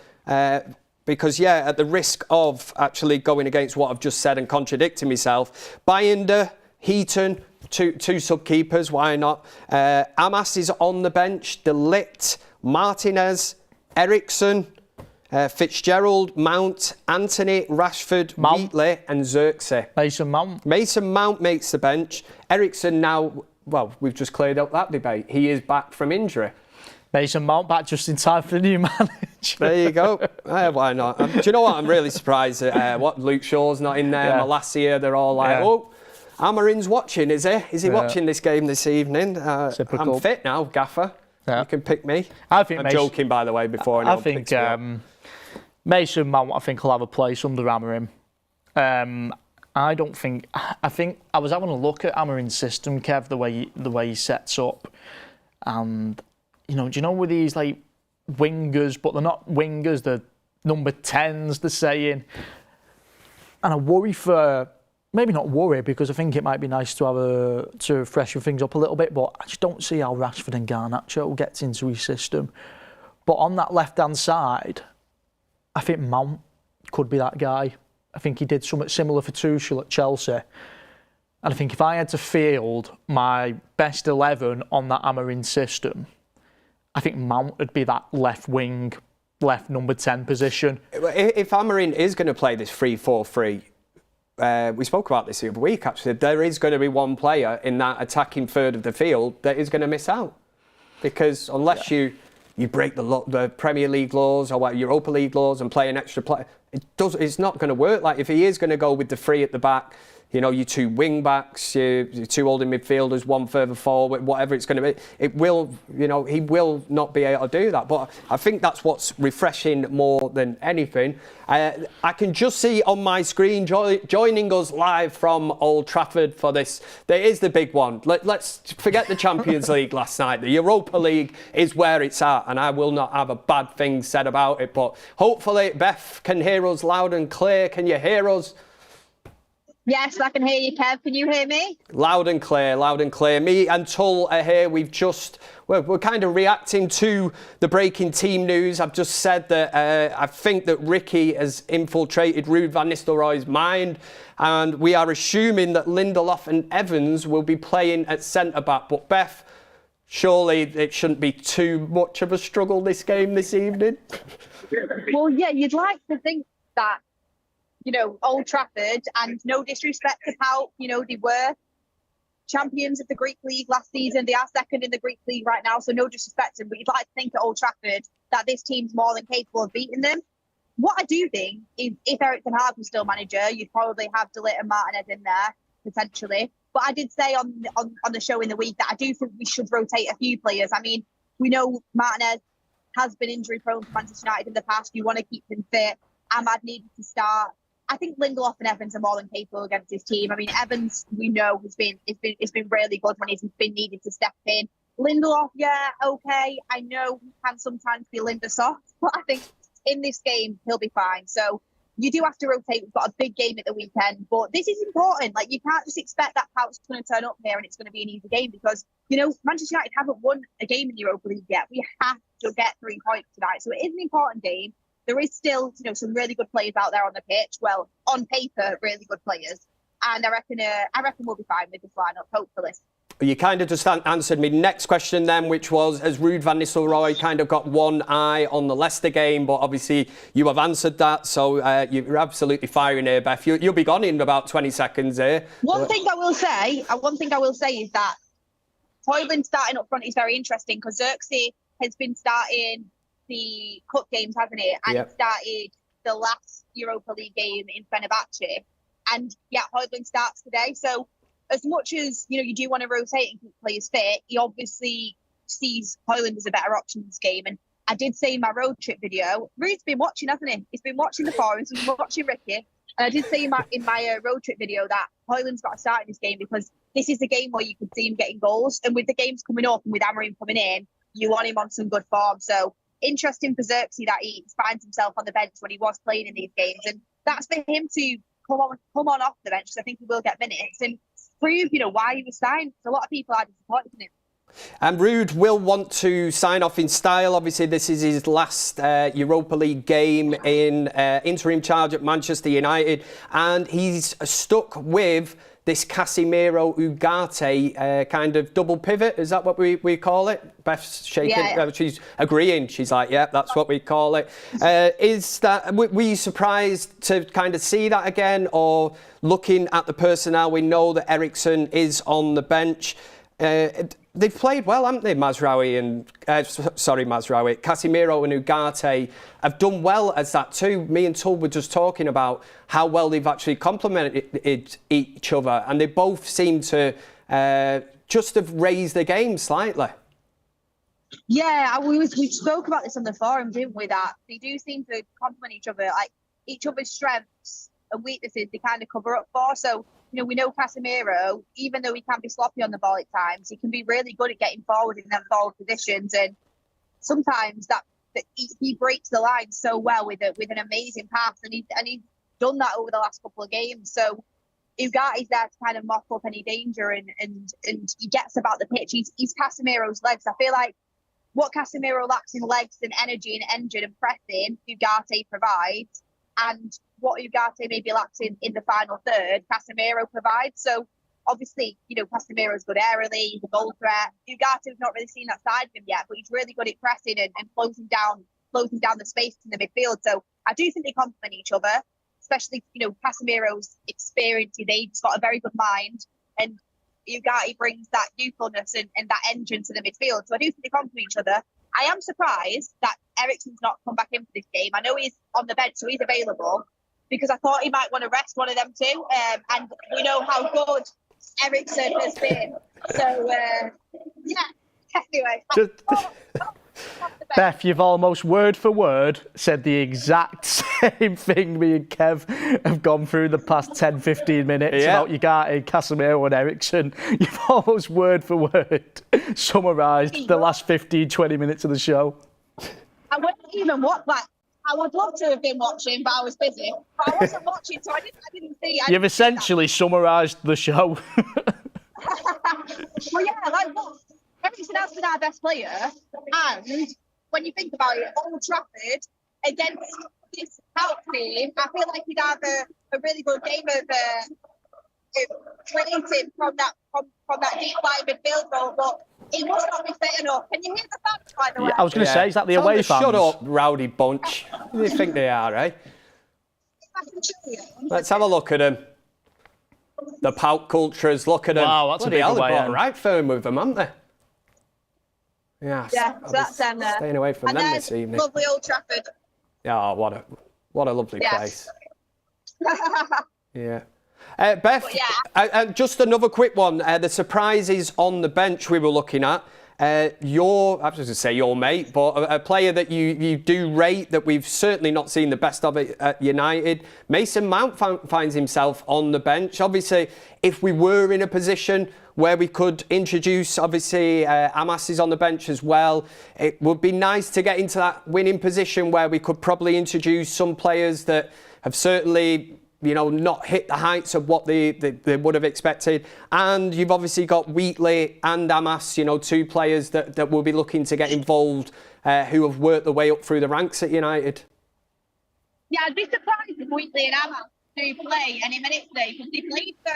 because, yeah, at the risk of actually going against what I've just said and contradicting myself, Binder, Heaton, two sub-keepers, why not? Amas is on the bench, De Ligt, Martinez, Eriksen... Fitzgerald, Mount, Anthony, Rashford, Wheatley and Xerxes. Mason Mount makes the bench. Eriksen now, well, we've just cleared up that debate. He is back from injury. Mason Mount back just in time for the new manager. There you go. Why not? Do you know what? I'm really surprised at what Luke Shaw's not in there. Malacia, they're all like, oh, Amorim's watching, is he? Is he watching this game this evening? I'm fit now, Gaffer. You can pick me. I'm joking, by the way, before anyone picks me up. Mason Mount, I think, will have a place under Amorim. I think I was having a look at Amorim's system, Kev, the way he sets up, and do you know with these like wingers, but they're not wingers, they're number 10s, they're saying, and I worry for. Maybe not worry, because I think it might be nice to freshen things up a little bit, but I just don't see how Rashford and Garnacho gets into his system. But on that left-hand side, I think Mount could be that guy. I think he did something similar for Tuchel at Chelsea. And I think if I had to field my best 11 on that Amorim system, I think Mount would be that left wing, left number 10 position. If Amorim is going to play this 3-4-3, we spoke about this the other week, actually. There is going to be one player in that attacking third of the field that is going to miss out. Because unless you break the Premier League laws or Europa League laws and play an extra player, it's not going to work. Like, if he is going to go with the 3 at the back, your 2 wing backs, your 2 holding midfielders, 1 further forward, whatever it's going to be, he will not be able to do that. But I think that's what's refreshing more than anything. I can just see on my screen, joining us live from Old Trafford for this, there is the big one. Let's forget the Champions League last night. The Europa League is where it's at, and I will not have a bad thing said about it. But hopefully Beth can hear us loud and clear. Can you hear us? Yes, I can hear you, Kev. Can you hear me? Loud and clear, loud and clear. Me and Tul are here. We're kind of reacting to the breaking team news. I've just said that I think that Ricky has infiltrated Ruud van Nistelrooy's mind, and we are assuming that Lindelof and Evans will be playing at centre-back. But Beth, surely it shouldn't be too much of a struggle this game this evening? Well, yeah, you'd like to think that, Old Trafford, and no disrespect to PAOK, they were champions of the Greek League last season. They are second in the Greek League right now, so no disrespect to them, but you'd like to think at Old Trafford that this team's more than capable of beating them. What I do think is if Erik ten Hag was still manager, you'd probably have De Ligt and Martinez in there, potentially. But I did say on the show in the week that I do think we should rotate a few players. I mean, we know Martinez has been injury prone for Manchester United in the past. You want to keep him fit. Ahmad needed to start. I think Lindelof and Evans are more than capable against his team. I mean, Evans, we know, has been really good when he's been needed to step in. Lindelof, yeah, okay. I know he can sometimes be Lindesoft, but I think in this game he'll be fine. So you do have to rotate. We've got a big game at the weekend, but this is important. Like, you can't just expect that PAOK's going to turn up here and it's going to be an easy game because, you know, Manchester United haven't won a game in the Europa League yet. We have to get 3 points tonight, so it is an important game. There is still, you know, some really good players out there on the pitch. Well, on paper, really good players. And I reckon we'll be fine with this lineup, hopefully. You kind of just answered me next question then, which was, has Ruud van Nistelrooy kind of got one eye on the Leicester game? But obviously you have answered that, so you're absolutely firing here, Beth. You'll be gone in about 20 seconds here. One thing I will say is that Højlund starting up front is very interesting because Xerxes has been starting the cup games, hasn't he? And started the last Europa League game in Fenerbahce. And yeah, Højlund starts today. So as much as, you know, you do want to rotate and keep players fit, he obviously sees Højlund as a better option in this game. And I did say in my road trip video, Ruud's been watching, hasn't he? He's been watching the forums, he's been watching Ricky. And I did say in my road trip video that Højlund's got to start in this game because this is the game where you could see him getting goals. And with the games coming up and with Amorim coming in, you want him on some good form. So interesting for Xerxes that he finds himself on the bench when he was playing in these games. And that's for him to come on off the bench, because I think he will get minutes and prove, you know, why he was signed. A lot of people are disappointed in him. And Ruud will want to sign off in style. Obviously, this is his last Europa League game in interim charge at Manchester United. And he's stuck with this Casemiro Ugarte kind of double pivot. Is that what we call it? Beth's shaking. Yeah. She's agreeing. She's like, yeah, that's what we call it. Were you surprised to kind of see that again? Or looking at the personnel, we know that Eriksen is on the bench. They've played well, haven't they, Casemiro and Ugarte have done well as that too. Me and Tul were just talking about how well they've actually complemented each other, and they both seem to just have raised the game slightly. Yeah, we spoke about this on the forum, didn't we? That they do seem to complement each other, like each other's strengths and weaknesses they kind of cover up for. So, you know, we know Casemiro, even though he can be sloppy on the ball at times, he can be really good at getting forward in them forward positions. And sometimes that he breaks the line so well with an amazing pass, and he's done that over the last couple of games. So Ugarte's there to kind of mop up any danger, and he gets about the pitch. He's Casemiro's legs. I feel like what Casemiro lacks in legs and energy and engine and pressing, Ugarte provides. And what Ugarte maybe lacks in the final third, Casemiro provides. So obviously, you know, Casemiro's good aerially, he's a goal threat. Ugarte's not really seen that side of him yet, but he's really good at pressing and closing down the space in the midfield. So I do think they complement each other, especially, you know, Casemiro's experience, he's got a very good mind, and Ugarte brings that youthfulness and that engine to the midfield. So I do think they complement each other. I am surprised that Eriksen's not come back in for this game. I know he's on the bench, so he's available, because I thought he might want to rest one of them too. And we know how good Eriksen has been. So, yeah, anyway. Beth, you've almost word for word said the exact same thing me and Kev have gone through the past 10, 15 minutes about Ugarte, Casemiro and Eriksen. You've almost word for word summarised the last 15, 20 minutes of the show. I wouldn't even watch that. I would love to have been watching, but I was busy. But I wasn't watching, so I didn't see. You've essentially summarised the show. Well, yeah, like what? Eriksen has been our best player, and when you think about it, Old Trafford against this PAOK team, I feel like he'd have a really good game of creating from that deep line midfield role, but he must not be fit enough. Can you hear the fans, by the way? I was going to say, is that the away fans? Shut up, rowdy bunch. Who do you think they are, eh? Let's have a look at them. The PAOK cultures, look at them. Wow, that's a big hell, they away brought end. right firm with them, haven't they? Yeah, Yeah, so that's them there. staying away from And them there's this evening. lovely Old Trafford. Yeah, what a lovely place. Yeah. Beth, But yeah. just another quick one. The surprises on the bench we were looking at. I was going to say your mate, but a player that you do rate that we've certainly not seen the best of it at United. Mason Mount finds himself on the bench. Obviously, if we were in a position where we could introduce, obviously, Amas is on the bench as well. It would be nice to get into that winning position where we could probably introduce some players that have certainly, not hit the heights of what they would have expected. And you've obviously got Wheatley and Amas, two players that will be looking to get involved, who have worked their way up through the ranks at United. Yeah, I'd be surprised if Wheatley and Amas do play any minutes today, because they played for,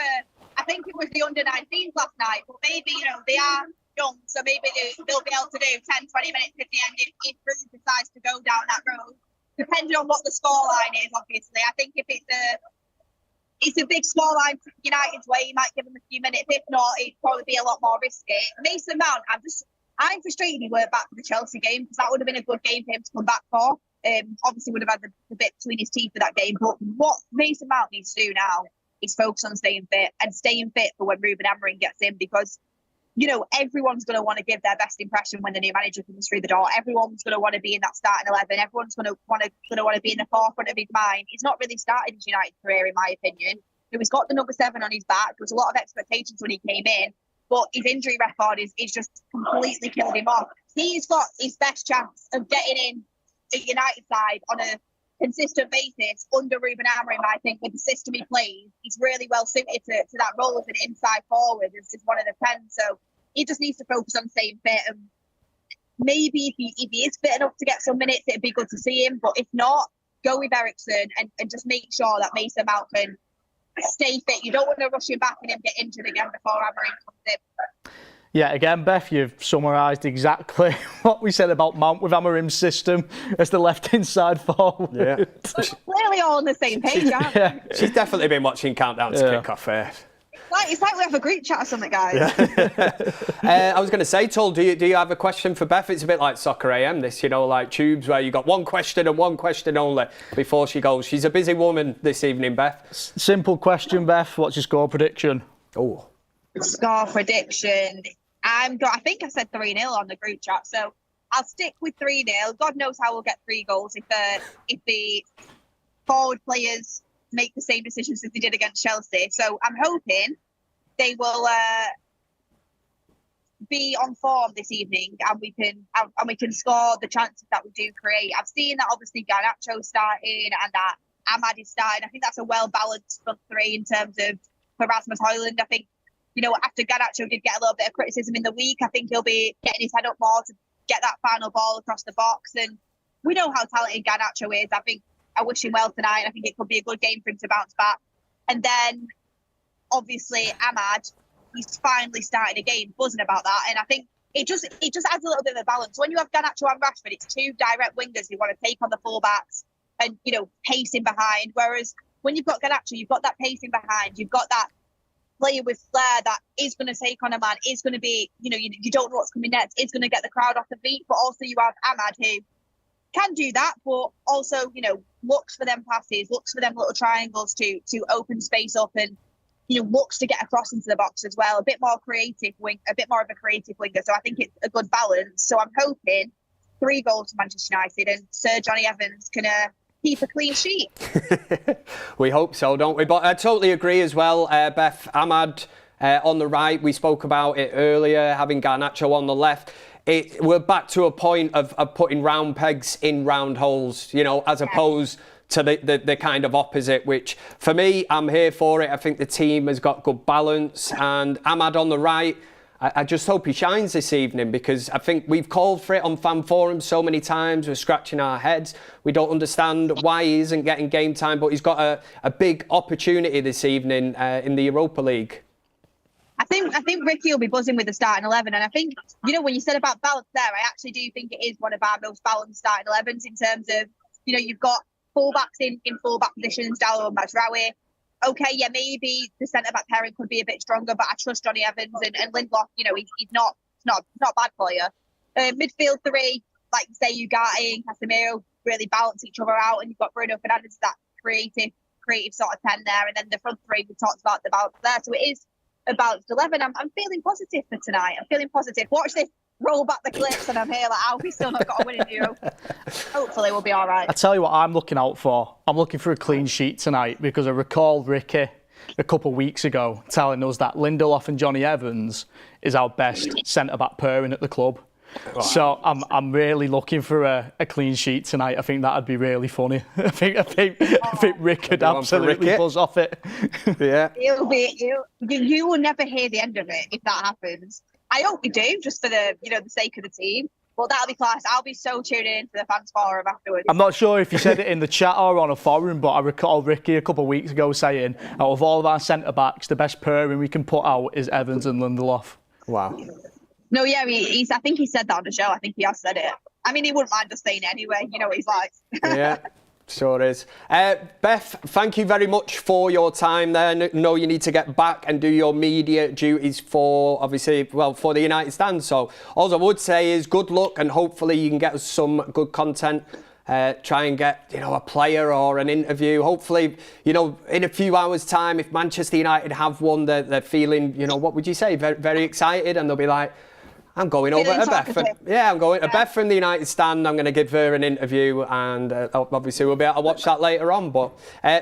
I think it was the under-19s last night, but maybe, they are young, so maybe they'll be able to do 10, 20 minutes at the end if Ruud decides to go down that road. Depending on what the scoreline is, obviously. I think if it's a big scoreline United's way, you might give them a few minutes. If not, it'd probably be a lot more risky. Mason Mount, I'm frustrated he weren't back for the Chelsea game, because that would have been a good game for him to come back for. Obviously would have had the bit between his teeth for that game. But what Mason Mount needs to do now is focus on staying fit for when Ruben Amorim gets in, because everyone's going to want to give their best impression when the new manager comes through the door. Everyone's going to want to be in that starting 11. Everyone's going to want to be in the forefront of his mind. He's not really started his United career, in my opinion. He's got the number 7 on his back. There was a lot of expectations when he came in, but his injury record is just completely killed him off. He's got his best chance of getting in the United side on a consistent basis under Ruben Amorim. I think with the system he plays, he's really well suited to that role as an inside forward, as one of the 10. So he just needs to focus on staying fit, and maybe if he is fit enough to get some minutes, it'd be good to see him. But if not, go with Eriksen and just make sure that Mason Mount can stay fit. You don't want to rush him back and him get injured again before Amorim comes in. Yeah, again, Beth, you've summarised exactly what we said about Mount with Amorim's system as the left-hand side forward. Yeah. We're clearly all on the same page, aren't we? Yeah. She's definitely been watching Countdown to Kick-Off. It's like we have a group chat or something, guys. I was going to say, Tul, do you have a question for Beth? It's a bit like Soccer AM, this, like Tubes, where you got one question and one question only before she goes. She's a busy woman this evening, Beth. Simple question, Beth. What's your score prediction? Oh. Score prediction. I think I said 3-0 on the group chat, so I'll stick with 3-0. God knows how we'll get 3 goals if the forward players make the same decisions as they did against Chelsea. So I'm hoping they will be on form this evening, and we can score the chances that we do create. I've seen that obviously Garnacho's starting and that Ahmad is starting. I think that's a well-balanced front three in terms of for Rasmus Højlund. I think, after Garnacho did get a little bit of criticism in the week, I think he'll be getting his head up more to get that final ball across the box. And we know how talented Garnacho is. I wish him well tonight. I think it could be a good game for him to bounce back. And then, obviously, Ahmad, he's finally started a game, buzzing about that. And I think it just adds a little bit of a balance. When you have Garnacho and Rashford, it's 2 direct wingers who want to take on the fullbacks and, pacing behind. Whereas when you've got Garnacho, you've got that pacing behind. You've got that player with flair that is going to take on a man, is going to be, you don't know what's coming next, is going to get the crowd off the feet. But also you have Ahmad, who can do that, but also, looks for them passes, looks for them little triangles to open space up, and looks to get across into the box as well. A bit more of a creative winger. So I think it's a good balance. So I'm hoping 3 goals to Manchester United, and Sir Johnny Evans can keep a clean sheet. We hope so, don't we? But I totally agree as well, Beth. Ahmad on the right, we spoke about it earlier, having Garnacho on the left. We're back to a point of putting round pegs in round holes, as opposed to the kind of opposite, which for me, I'm here for it. I think the team has got good balance, and Ahmad on the right, I just hope he shines this evening, because I think we've called for it on fan forums so many times. We're scratching our heads. We don't understand why he isn't getting game time, but he's got a big opportunity this evening in the Europa League. I think Ricky will be buzzing with the starting 11, and I think, when you said about balance there, I actually do think it is one of our most balanced starting 11s in terms of, you've got fullbacks in fullback positions, Dallo and Mazraoui. okay, yeah, maybe the centre-back pairing could be a bit stronger, but I trust Johnny Evans and Lindelof. You know, he's not a bad player. Midfield three, like you say, Ugarte and Casemiro really balance each other out, and you've got Bruno Fernandes, that creative sort of 10 there, and then the front three, we talked about the balance there. So it is a balanced 11. I'm feeling positive for tonight. I'm feeling positive. Watch this. Roll back the clips and I'm here like, oh, we've still not got a winning duo. Hopefully we'll be all right. I tell you what I'm looking out for. I'm looking for a clean sheet tonight because I recall Ricky a couple of weeks ago telling us that Lindelof and Johnny Evans is our best centre-back pairing at the club. Wow. So I'm really looking for a clean sheet tonight. I think that'd be really funny. I think Rick could absolutely buzz off it. Yeah. You will never hear the end of it if that happens. I hope we do, just for the sake of the team. Well, that'll be class. I'll be so tuned in to the fans forum afterwards. I'm not sure if you said it in the chat or on a forum, but I recall Ricky a couple of weeks ago saying, out of all of our centre-backs, the best pairing we can put out is Evans and Lindelof. Wow. No, yeah, I think he said that on the show. I think he has said it. I mean, he wouldn't mind us saying it anyway. You know what he's like. Yeah. Sure is. Beth, thank you very much for your time there. No, you need to get back and do your media duties for the United Stand. So all I would say is good luck and hopefully you can get us some good content. Try and get, a player or an interview. Hopefully, in a few hours' time, if Manchester United have won, they're feeling, what would you say, very, very excited, and they'll be like, I'm going over to Beth. I'm going to Beth from the United Stand. I'm going to give her an interview, and obviously we'll be able to watch that later on. But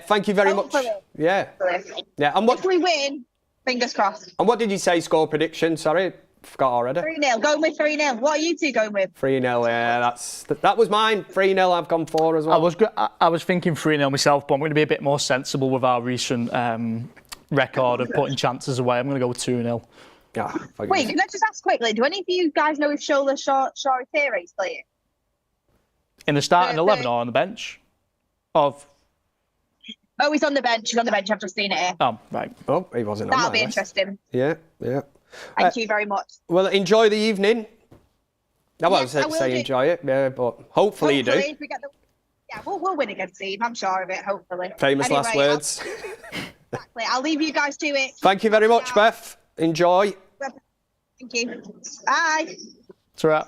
thank you very much. Yeah. And if we win, fingers crossed. And what did you say? Score prediction? Sorry, forgot already. 3-0. Going with 3-0. What are you two going with? 3-0. Yeah, that was mine. 3-0. I've gone for as well. I was thinking 3-0 myself, but I'm going to be a bit more sensible with our recent record of putting chances away. I'm going to go with 2-0. Yeah, wait, can I just ask quickly, do any of you guys know if Shola Shoretire is playing? In the starting 11 or on the bench? Oh, he's on the bench. He's on the bench. I've just seen it here. Oh, right. Oh, he wasn't on That'll be interesting. Yeah. Thank you very much. Well, enjoy the evening. I was say enjoy it, yeah, but hopefully you do. If we get we'll win against Eve. I'm sure of it, hopefully. Famous last words. Exactly. I'll leave you guys to it. Thank you very much, Beth. Enjoy. Thank you. Bye. Ta-ra.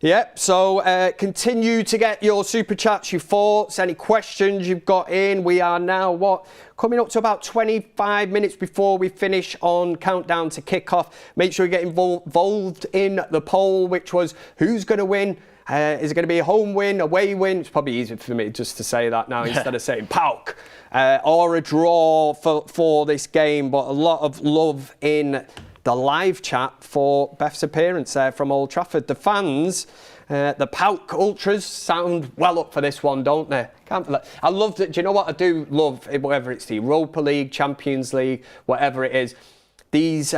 Yeah, so continue to get your super chats, your thoughts, any questions you've got in. We are now, coming up to about 25 minutes before we finish on countdown to kickoff. Make sure you get involved in the poll, which was who's going to win. Is it going to be a home win, away win? It's probably easier for me just to say that now instead of saying PAOK. Or a draw for this game, but a lot of love in the live chat for Beth's appearance there from Old Trafford. The fans, the PAOK Ultras sound well up for this one, don't they? I love that. Do you know what I do love? Whether it's the Europa League, Champions League, whatever it is, these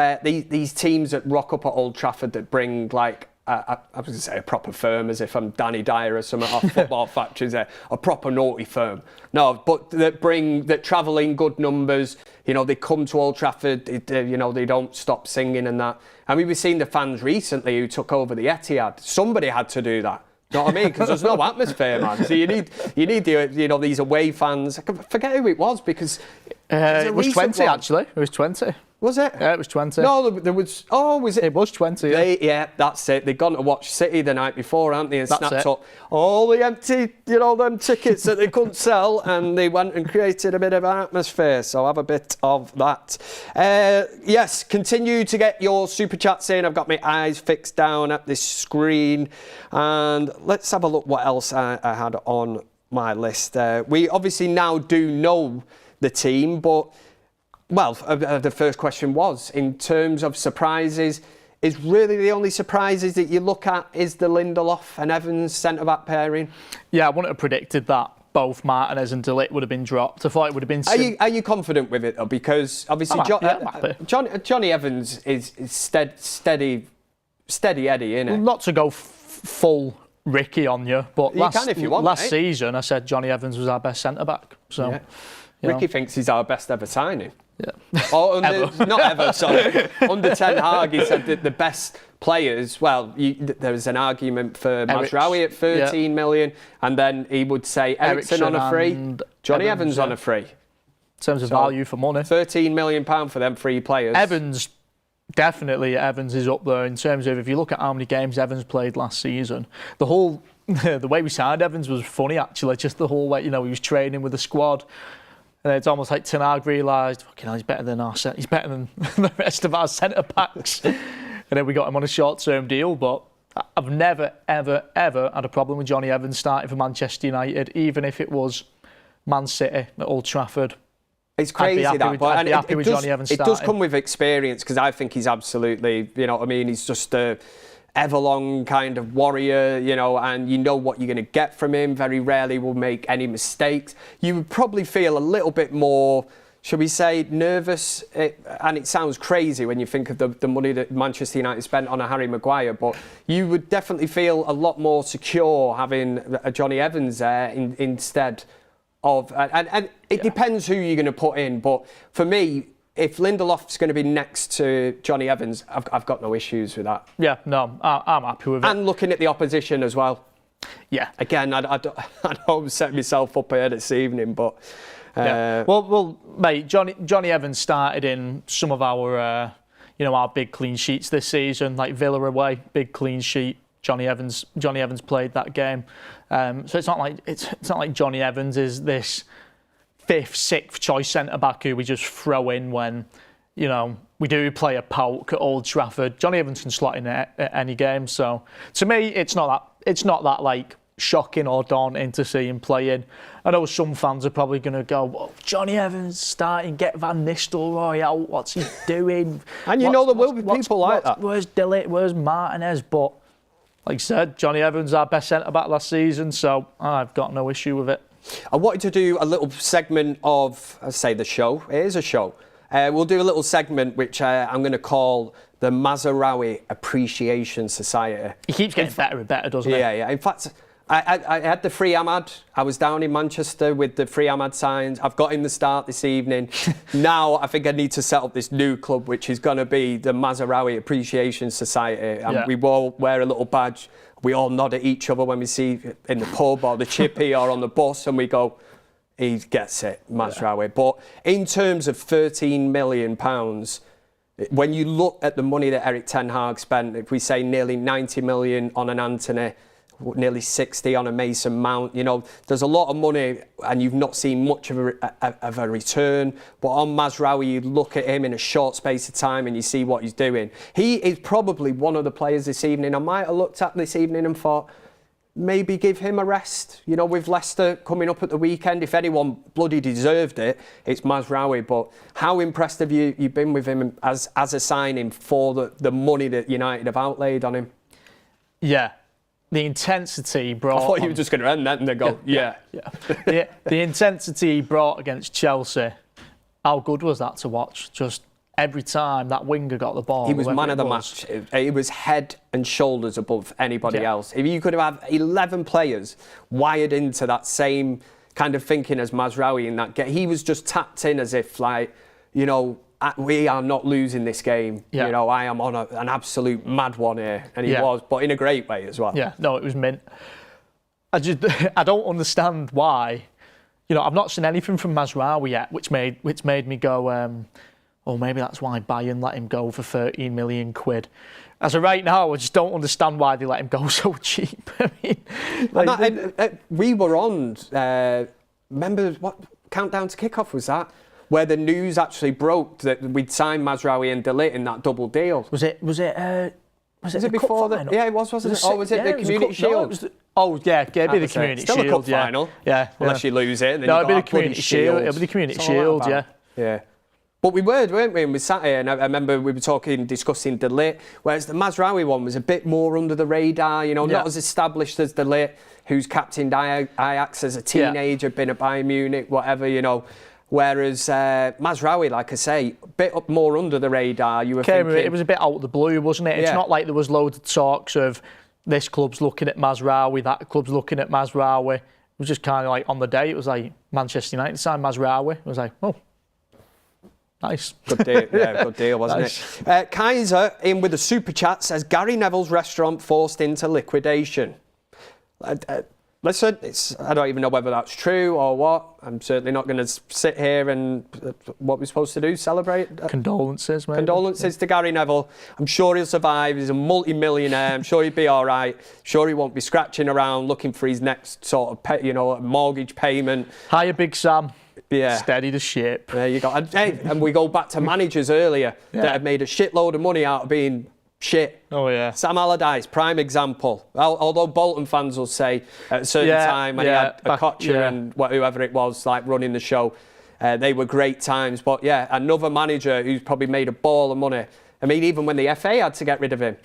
teams that rock up at Old Trafford that bring like, I was going to say a proper firm, as if I'm Danny Dyer or something off Football Factories, a proper naughty firm. No, but that travel in good numbers. They come to Old Trafford, they don't stop singing and that. And we were seeing the fans recently who took over the Etihad. Somebody had to do that. You know what I mean? Because there's no atmosphere, man. So you need these away fans. I forget who it was because it was 20 actually. It was 20. Was it? Yeah, it was 20. No, there was... Oh, was it? It was 20, yeah. That's it. They'd gone to watch City the night before, hadn't they? And snapped up all the empty, them tickets that they couldn't sell, and they went and created a bit of atmosphere. So have a bit of that. Yes, continue to get your super chats in. I've got my eyes fixed down at this screen. And let's have a look what else I had on my list. We obviously now do know the team, but... Well, the first question was, in terms of surprises, is really the only surprises that you look at is the Lindelof and Evans centre-back pairing? Yeah, I wouldn't have predicted that both Martinez and De Ligt would have been dropped. I thought it would have been... Are you confident with it, though? Because obviously Johnny Evans is steady Eddie, isn't it? Well, not to go full Ricky on you, but last season I said Johnny Evans was our best centre-back. So, Ricky thinks he's our best ever signing. Yeah. Or not ever, sorry. Under Ten Hag, he said that the best players, there was an argument for Mazraoui at 13 million, and then he would say Eriksen on a free, Johnny Evans on a free. in terms of value for money. £13 million for them 3 players. Evans, definitely Evans is up there in terms of, if you look at how many games Evans played last season, the whole, the way we signed Evans was funny actually, just the whole way, he was training with the squad. And it's almost like Ten Hag realised, he's better than he's better than the rest of our centre backs. And then we got him on a short-term deal, but I've never, ever, ever had a problem with Johnny Evans starting for Manchester United, even if it was Man City at Old Trafford. It's crazy I'd be happy with Johnny Evans starting. It does come with experience, because I think he's absolutely, he's just a everlong kind of warrior, and you know what you're going to get from him. Very rarely will make any mistakes. You would probably feel a little bit more, shall we say, nervous, and it sounds crazy when you think of the money that Manchester United spent on a Harry Maguire, but you would definitely feel a lot more secure having a Johnny Evans there instead of, and it depends who you're going to put in, but for me, if Lindelof's going to be next to Johnny Evans, I've got no issues with that. Yeah, no, I'm happy with it. And looking at the opposition as well. Yeah. Again, I don't set myself up here this evening, but... yeah. Well, mate, Johnny Evans started in some of our, our big clean sheets this season, like Villa away, big clean sheet. Johnny Evans played that game. So it's not like Johnny Evans is this 5th, 6th choice centre-back who we just throw in when, we do play a PAOK at Old Trafford. Johnny Evans can slot in at any game. So to me, it's not that like shocking or daunting to see him playing. I know some fans are probably going to go, well, Johnny Evans starting, get Van Nistelrooy out, what's he doing? And there will be people like that. Where's Dillet, where's Martinez? But like I said, Johnny Evans, our best centre-back last season, so I've got no issue with it. I wanted to do a little segment of, the show. It is a show. We'll do a little segment which I'm going to call the Mazraoui Appreciation Society. He keeps getting better and better, doesn't he? Yeah. In fact, I had the free Ahmad. I was down in Manchester with the free Ahmad signs. I've got him the start this evening. Now I think I need to set up this new club, which is going to be the Mazraoui Appreciation Society. And we all wear a little badge. We all nod at each other when we see in the pub or the chippy or on the bus, and we go, he gets it, Mazraoui. Yeah. But in terms of £13 million, when you look at the money that Erik Ten Hag spent, if we say nearly 90 million on an Antony, nearly 60 on a Mason Mount, there's a lot of money and you've not seen much of a return. But on Mazraoui, you look at him in a short space of time and you see what he's doing. He is probably one of the players this evening I might have looked at this evening and thought, maybe give him a rest. With Leicester coming up at the weekend, if anyone bloody deserved it, it's Mazraoui. But how impressed have you been with him as a signing for the money that United have outlaid on him? Yeah. The intensity he brought... I thought you were just going to end that and then go, yeah. The intensity he brought against Chelsea, how good was that to watch? Just every time that winger got the ball... He was man of the match. He was head and shoulders above anybody else. If you could have 11 players wired into that same kind of thinking as Mazraoui in that game, he was just tapped in as if, we are not losing this game. I am on an absolute mad one here. And he was, but in a great way as well. Yeah, no, it was mint. I don't understand why. I've not seen anything from Mazraoui yet, which made me go, maybe that's why Bayern let him go for 13 million quid. As of right now, I just don't understand why they let him go so cheap. I mean, we were on, remember what Countdown to Kickoff was that? Where the news actually broke that we'd signed Mazraoui and Dillit in that double deal. Was it before that? Yeah, it was, wasn't it? Or was it the Community Shield? It'd be the Community Shield. Still a cup final. Yeah. Unless you lose it. No, it'd be the Community Shield. It'll be the Community Shield, Yeah. But we were, weren't we? And we sat here and I remember we were discussing Dillit, whereas the Mazraoui one was a bit more under the radar, not as established as Dillit, who's captained Ajax as a teenager, been at Bayern Munich, whatever, Whereas Mazraoui, like I say, a bit up more under the radar. You were thinking... It was a bit out of the blue, wasn't it? It's not like there was loads of talks of this club's looking at Mazraoui, that club's looking at Mazraoui. It was just kind of like on the day, it was like Manchester United signed Mazraoui. It was like, oh, nice. Good deal, good deal, wasn't it? Kaiser, in with a super chat, says Gary Neville's restaurant forced into liquidation. Listen, I don't even know whether that's true or what. I'm certainly not going to sit here and what we're supposed to do, celebrate. Condolences, maybe. Condolences to Gary Neville. I'm sure he'll survive. He's a multi-millionaire. I'm sure he'll be all right. Sure he won't be scratching around looking for his next sort of, mortgage payment. Hiya, Big Sam. Yeah. Steady the ship. There you go. And we go back to managers earlier that have made a shitload of money out of being shit. Oh, yeah. Sam Allardyce, prime example. Although Bolton fans will say at a certain time when he had Kocher and whoever it was like running the show, they were great times. But yeah, another manager who's probably made a ball of money. I mean, even when the FA had to get rid of him.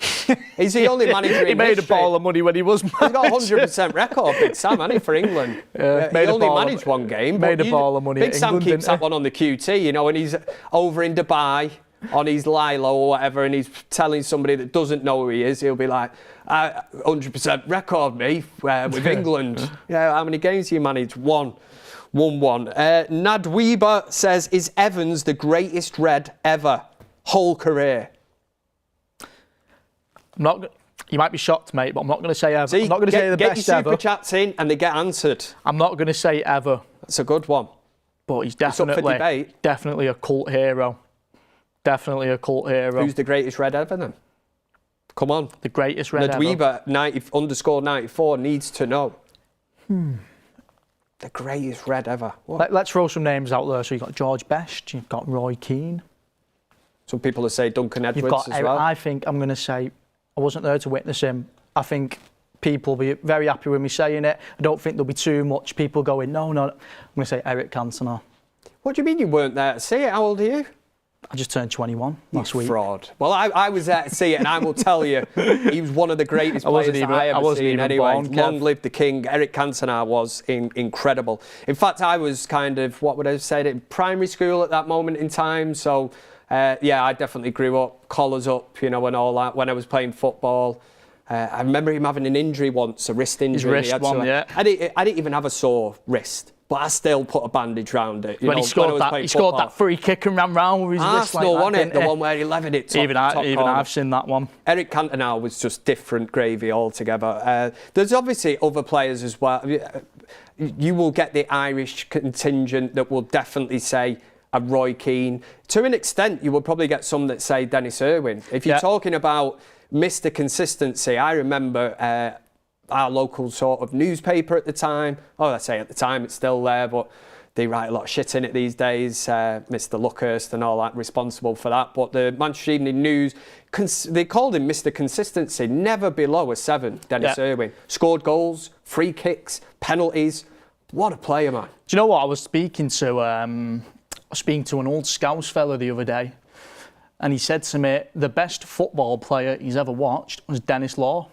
He's the only manager in He made history. a ball of money when he was manager. He's got a 100% record, Big Sam, hasn't he, for England? He only managed one game. Made a ball of money Big at Sam England, keeps that one on the QT, and he's over in Dubai on his Lilo or whatever, and he's telling somebody that doesn't know who he is, he'll be like, 100% record, me, with England. Yeah, how many games do you manage? One. Nad Weber says, is Evans the greatest Red ever? Whole career. You might be shocked, mate, but I'm not going to say ever. I'm not going to say the best get your ever. super chats in and they get answered. I'm not going to say ever. That's a good one. But he's It's up for debate. definitely a cult hero. Definitely a cult hero. Who's the greatest Red ever then? Come on. The greatest Red ever? Weber, _94, needs to know. The greatest Red ever. Let's throw some names out there. So you've got George Best, you've got Roy Keane. Some people will say Duncan Edwards You've got as well. I think I'm going to say, I wasn't there to witness him. I think people will be very happy with me saying it. I don't think there'll be too much people going, no. I'm going to say Eric Cantona. What do you mean you weren't there to see it? How old are you? I just turned 21 last week. Fraud. Well, I was there to see it, and I will tell you, he was one of the greatest players I ever seen. Anyway, long live the king. Eric Cantona was incredible. In fact, I was kind of, what would I say, in primary school at that moment in time. So, I definitely grew up, collars up, and all that when I was playing football. I remember him having an injury once, a wrist injury. His wrist one, yeah. I didn't even have a sore wrist. But I still put a bandage round it. He scored that free kick and ran round with his wrist like that. Won it, the one where he levered it top Even I've seen that one. Eric Cantona was just different gravy altogether. There's obviously other players as well. You will get the Irish contingent that will definitely say a Roy Keane. To an extent, you will probably get some that say Dennis Irwin. If you're talking about Mr. Consistency, I remember our local sort of newspaper at the time. I say at the time it's still there, but they write a lot of shit in it these days. Mr. Luckhurst and all that, responsible for that. But the Manchester Evening News, they called him Mr. Consistency, never below a 7, Dennis Irwin. Scored goals, free kicks, penalties. What a player, man. Do you know what? I was speaking to an old Scouse fella the other day, and he said to me the best football player he's ever watched was Dennis Law.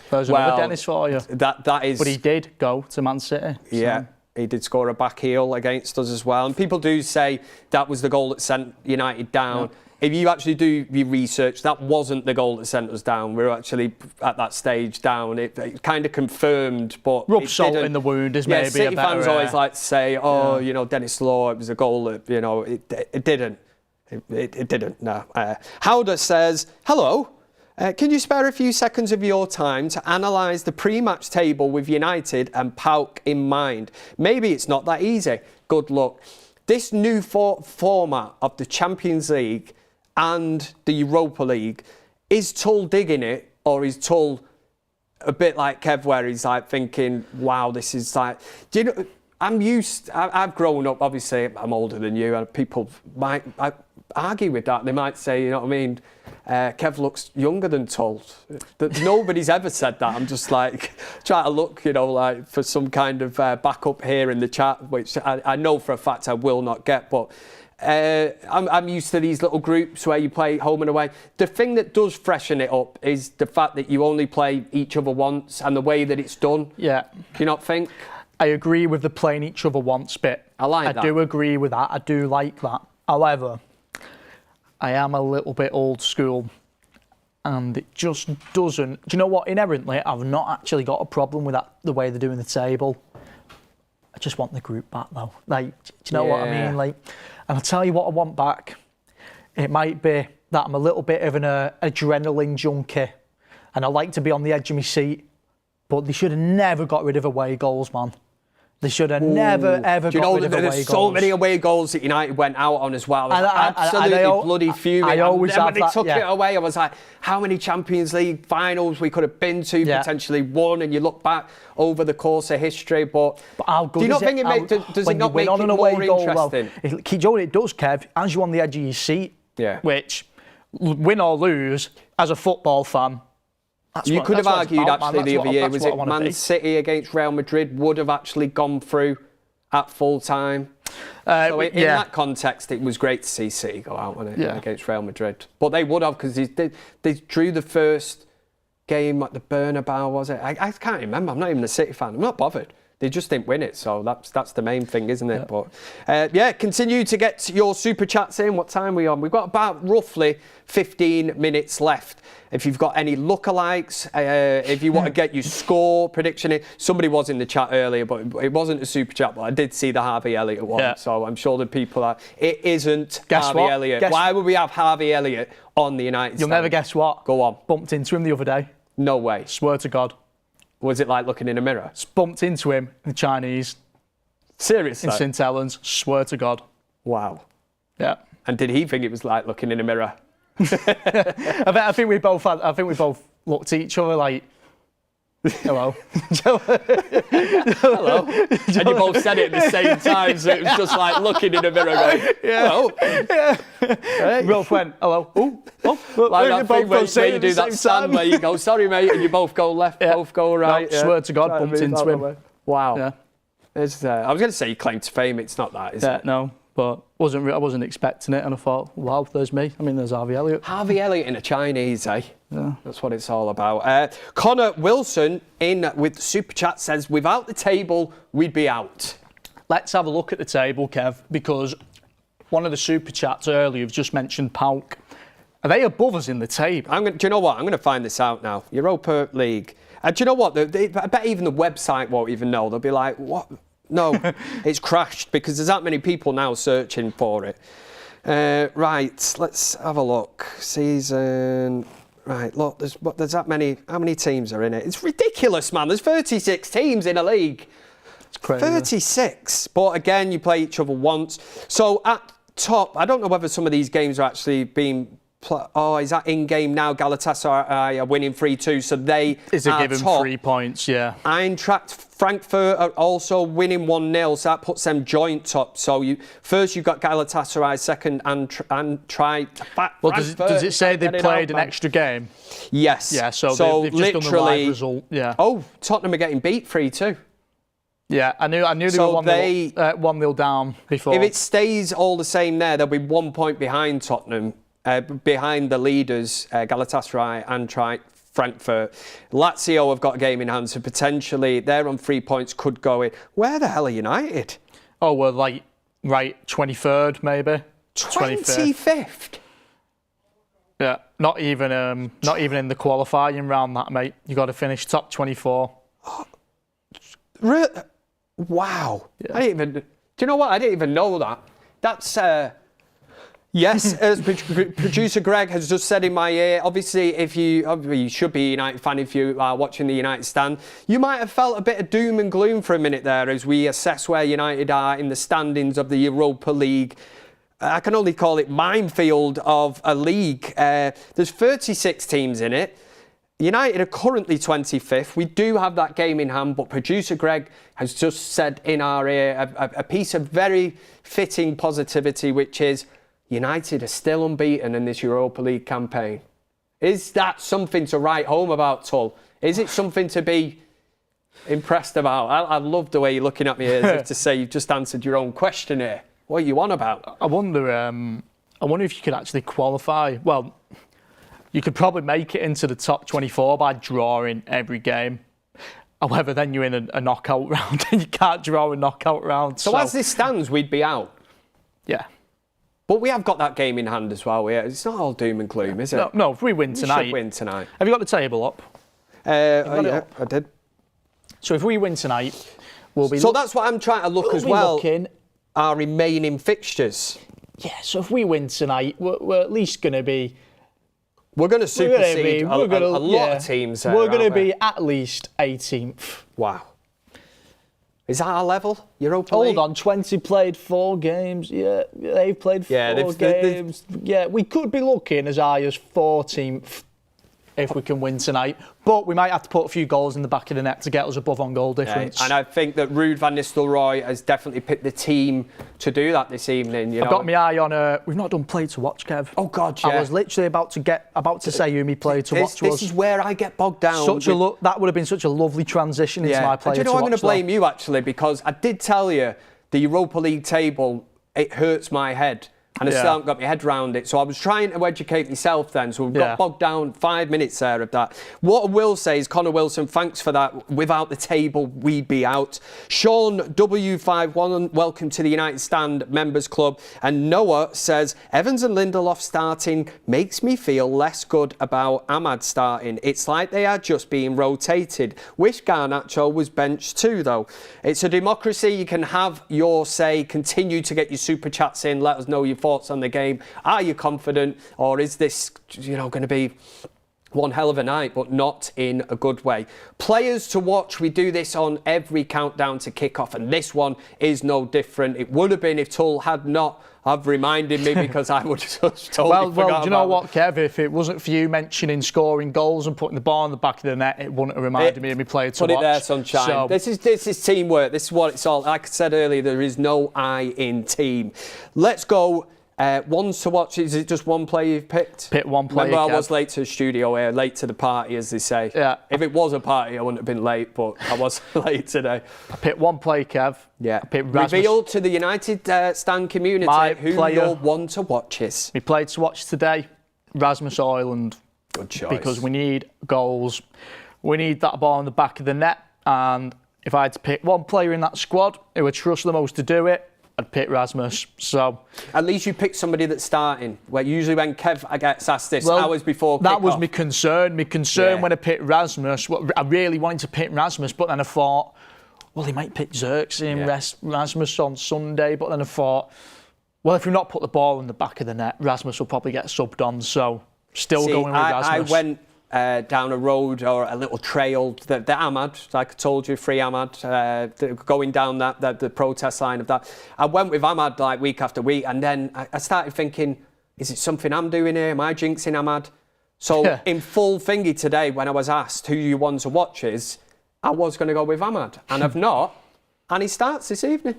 There's another Dennis for you. That is. But he did go to Man City. So. Yeah, he did score a back heel against us as well. And people do say that was the goal that sent United down. Yeah. If you actually do your research, that wasn't the goal that sent us down. We were actually at that stage down. It kind of confirmed, but rub salt in the wound is maybe City a better... fans always like to say, Dennis Law, it was a goal that, it didn't. It didn't, no. Howder says, hello. Can you spare a few seconds of your time to analyse the pre-match table with United and PAOK in mind? Maybe it's not that easy. Good luck. This new format of the Champions League and the Europa League, is Tull digging it, or is Tull a bit like Kev where he's like thinking, wow, this is like... Do you know, I've grown up, obviously, I'm older than you, and people might argue with that. They might say, you know what I mean, Kev looks younger than Tull. Nobody's ever said that. I'm just like trying to look, like for some kind of backup here in the chat, which I know for a fact I will not get. But I'm used to these little groups where you play home and away. The thing that does freshen it up is the fact that you only play each other once and the way that it's done. Yeah. Do you not think? I agree with the playing each other once bit. I do agree with that. I do like that. However, I am a little bit old school, and it just doesn't... Do you know what? Inherently, I've not actually got a problem with that, the way they're doing the table. I just want the group back, though. Like, do you know what I mean? Like, and I'll tell you what I want back. It might be that I'm a little bit of an adrenaline junkie, and I like to be on the edge of my seat but they should have never got rid of away goals, man. They should have never, ever got rid of away goals. There's so many away goals that United went out on as well. I was absolutely bloody fuming. I always and then have when they took that, it away, I was like, how many Champions League finals we could have been to, potentially won, and you look back over the course of history. But how good do you not is think does it not make it more interesting? It does, Kev, as you're on the edge of your seat, which, win or lose, as a football fan, you could have argued actually the other year, was it Man City against Real Madrid would have actually gone through at full time? So in that context, it was great to see City go out on it against Real Madrid. But they would have, because they drew the first game at the Bernabeu, was it? I can't remember. I'm not even a City fan. I'm not bothered. They just didn't win it, so that's the main thing, isn't it? But continue to get your super chats in. What time are we on? We've got about roughly 15 minutes left. If you've got any lookalikes, if you want to get your score prediction in. Somebody was in the chat earlier, but it wasn't a super chat, but I did see the Harvey Elliott one, so I'm sure the people are. It isn't Harvey Elliott. Why would we have Harvey Elliott on the United You'll stand? never guess what. Go on. Bumped into him the other day. No way. Swear to God. Was it like looking in a mirror? Bumped into him in Chinese. Seriously? In St Helens. Swear to God. Wow. Yeah. And did he think it was like looking in a mirror? I think we both looked at each other like, hello. Hello. And you both said it at the same time, so it was just like looking in a mirror going, hello. Yeah. Hey. We both went, hello. Like that thing where you do that stand where you go, sorry mate, and you both go left, both go right. No, swear to God, bumped into him. Wow. Yeah. I was going to say you claim to fame, it's not that, is it? No. But I wasn't expecting it, and I thought, wow, there's me. I mean, there's Harvey Elliott. Harvey Elliott in a Chinese, eh? Yeah. That's what it's all about. Connor Wilson in with Super Chat says, without the table, we'd be out. Let's have a look at the table, Kev, because one of the Super Chats earlier have just mentioned PAOK. Are they above us in the table? Do you know what? I'm going to find this out now. Europa League. Do you know what? I bet even the website won't even know. They'll be like, what? No, it's crashed because there's that many people now searching for it. Right, let's have a look. Season. Right, look, there's that many. How many teams are in it? It's ridiculous, man. There's 36 teams in a league. It's crazy. 36. But again, you play each other once. So at top, I don't know whether some of these games are actually being. Is that in-game now? Galatasaray are winning 3-2, so they is it given 3 points? Yeah. Eintracht Frankfurt are also winning 1-0, so that puts them joint top. So you've got Galatasaray second and try. Well, does it say they played an extra game? Yes. Yeah. So they've just done the live result. Yeah. Oh, Tottenham are getting beat 3-2. Yeah, I knew they were 1-0 down before. If it stays all the same there, they'll be 1 point behind Tottenham. Behind the leaders, Galatasaray and Frankfurt. Lazio have got a game in hand, so potentially they're on 3 points, could go in. Where the hell are United? Oh, we're like, 23rd maybe. 25th? Yeah, not even in the qualifying round, that mate. You got to finish top 24. Wow. Yeah. Do you know what? I didn't even know that. That's... Yes, as producer Greg has just said in my ear, obviously you should be a United fan if you are watching the United stand. You might have felt a bit of doom and gloom for a minute there as we assess where United are in the standings of the Europa League. I can only call it minefield of a league. There's 36 teams in it. United are currently 25th. We do have that game in hand, but producer Greg has just said in our ear a piece of very fitting positivity, which is United are still unbeaten in this Europa League campaign. Is that something to write home about, Tull? Is it something to be impressed about? I love the way you're looking at me as if to say you've just answered your own question here. What are you on about? I wonder if you could actually qualify. Well, you could probably make it into the top 24 by drawing every game. However, then you're in a knockout round and you can't draw a knockout round. So as this stands, we'd be out. Yeah. But we have got that game in hand as well. It's not all doom and gloom, is it? No, if we win tonight... We should win tonight. Have you got the table up? Yeah, I did. So if we win tonight, we'll be... So that's what I'm trying to look as well. Our remaining fixtures. Yeah, so if we win tonight, we're at least going to be We're going to supersede a lot of teams. We're going to be at least 18th. Wow. Is that our level? Europa League? Hold on, 20 played 4 games. Yeah, they've played 4 games. Yeah, we could be looking as high as 14th if we can win tonight. But we might have to put a few goals in the back of the net to get us above on goal difference. And I think that Ruud van Nistelrooy has definitely picked the team to do that this evening. I've got my eye on we've not done play to watch, Kev. Oh God, yeah. I was literally about to say who me play to watch was. This is where I get bogged down. That would have been such a lovely transition into my play to watch. I'm going to blame you actually, because I did tell you the Europa League table, it hurts my head. And I still haven't got my head around it. So I was trying to educate myself then. So we've got bogged down 5 minutes there of that. What I will say is, Connor Wilson, thanks for that. Without the table, we'd be out. Sean W51, welcome to the United Stand Members Club. And Noah says, Evans and Lindelof starting makes me feel less good about Ahmad starting. It's like they are just being rotated. Wish Garnacho was benched too, though. It's a democracy. You can have your say. Continue to get your super chats in. Let us know your thoughts on the game. Are you confident, or is this, going to be one hell of a night, but not in a good way? Players to watch. We do this on every countdown to kick-off, and this one is no different. It would have been if Tul had not have reminded me, because I would have just totally forgot. Well, do you know what, Kev? If it wasn't for you mentioning scoring goals and putting the ball in the back of the net, it wouldn't have reminded me of me playing to watch. Put it there, sunshine. So, this is teamwork. This is what it's all. Like I said earlier, there is no I in team. Let's go. Ones to watch. Is it just one player you've picked? Pick one player. Remember, I was late to the studio here, late to the party, as they say. Yeah. If it was a party, I wouldn't have been late, but I was late today. I picked one player, Kev. Yeah. I picked Rasmus. Reveal to the United Stand community who your one to watch is. We played to watch today, Rasmus Højlund. Good choice. Because we need goals. We need that ball in the back of the net. And if I had to pick one player in that squad who would trust the most to do it, I'd pick Rasmus. So at least you picked somebody that's starting. Where usually when Kev gets asked this hours before kick-off. That was my concern. My concern when I picked Rasmus. I really wanted to pick Rasmus, but then I thought, well, he might pick Xerxes and Rasmus on Sunday. But then I thought, well, if we not put the ball in the back of the net, Rasmus will probably get subbed on. So still going with Rasmus. I went down a road or a little trail, the Ahmad, like I told you, free Ahmad, going down the protest line of that. I went with Ahmad like week after week, and then I started thinking, is it something I'm doing here? Am I jinxing Ahmad? So in full thingy today, when I was asked who you want to watch is, I was going to go with Ahmad, and I've not, and he starts this evening.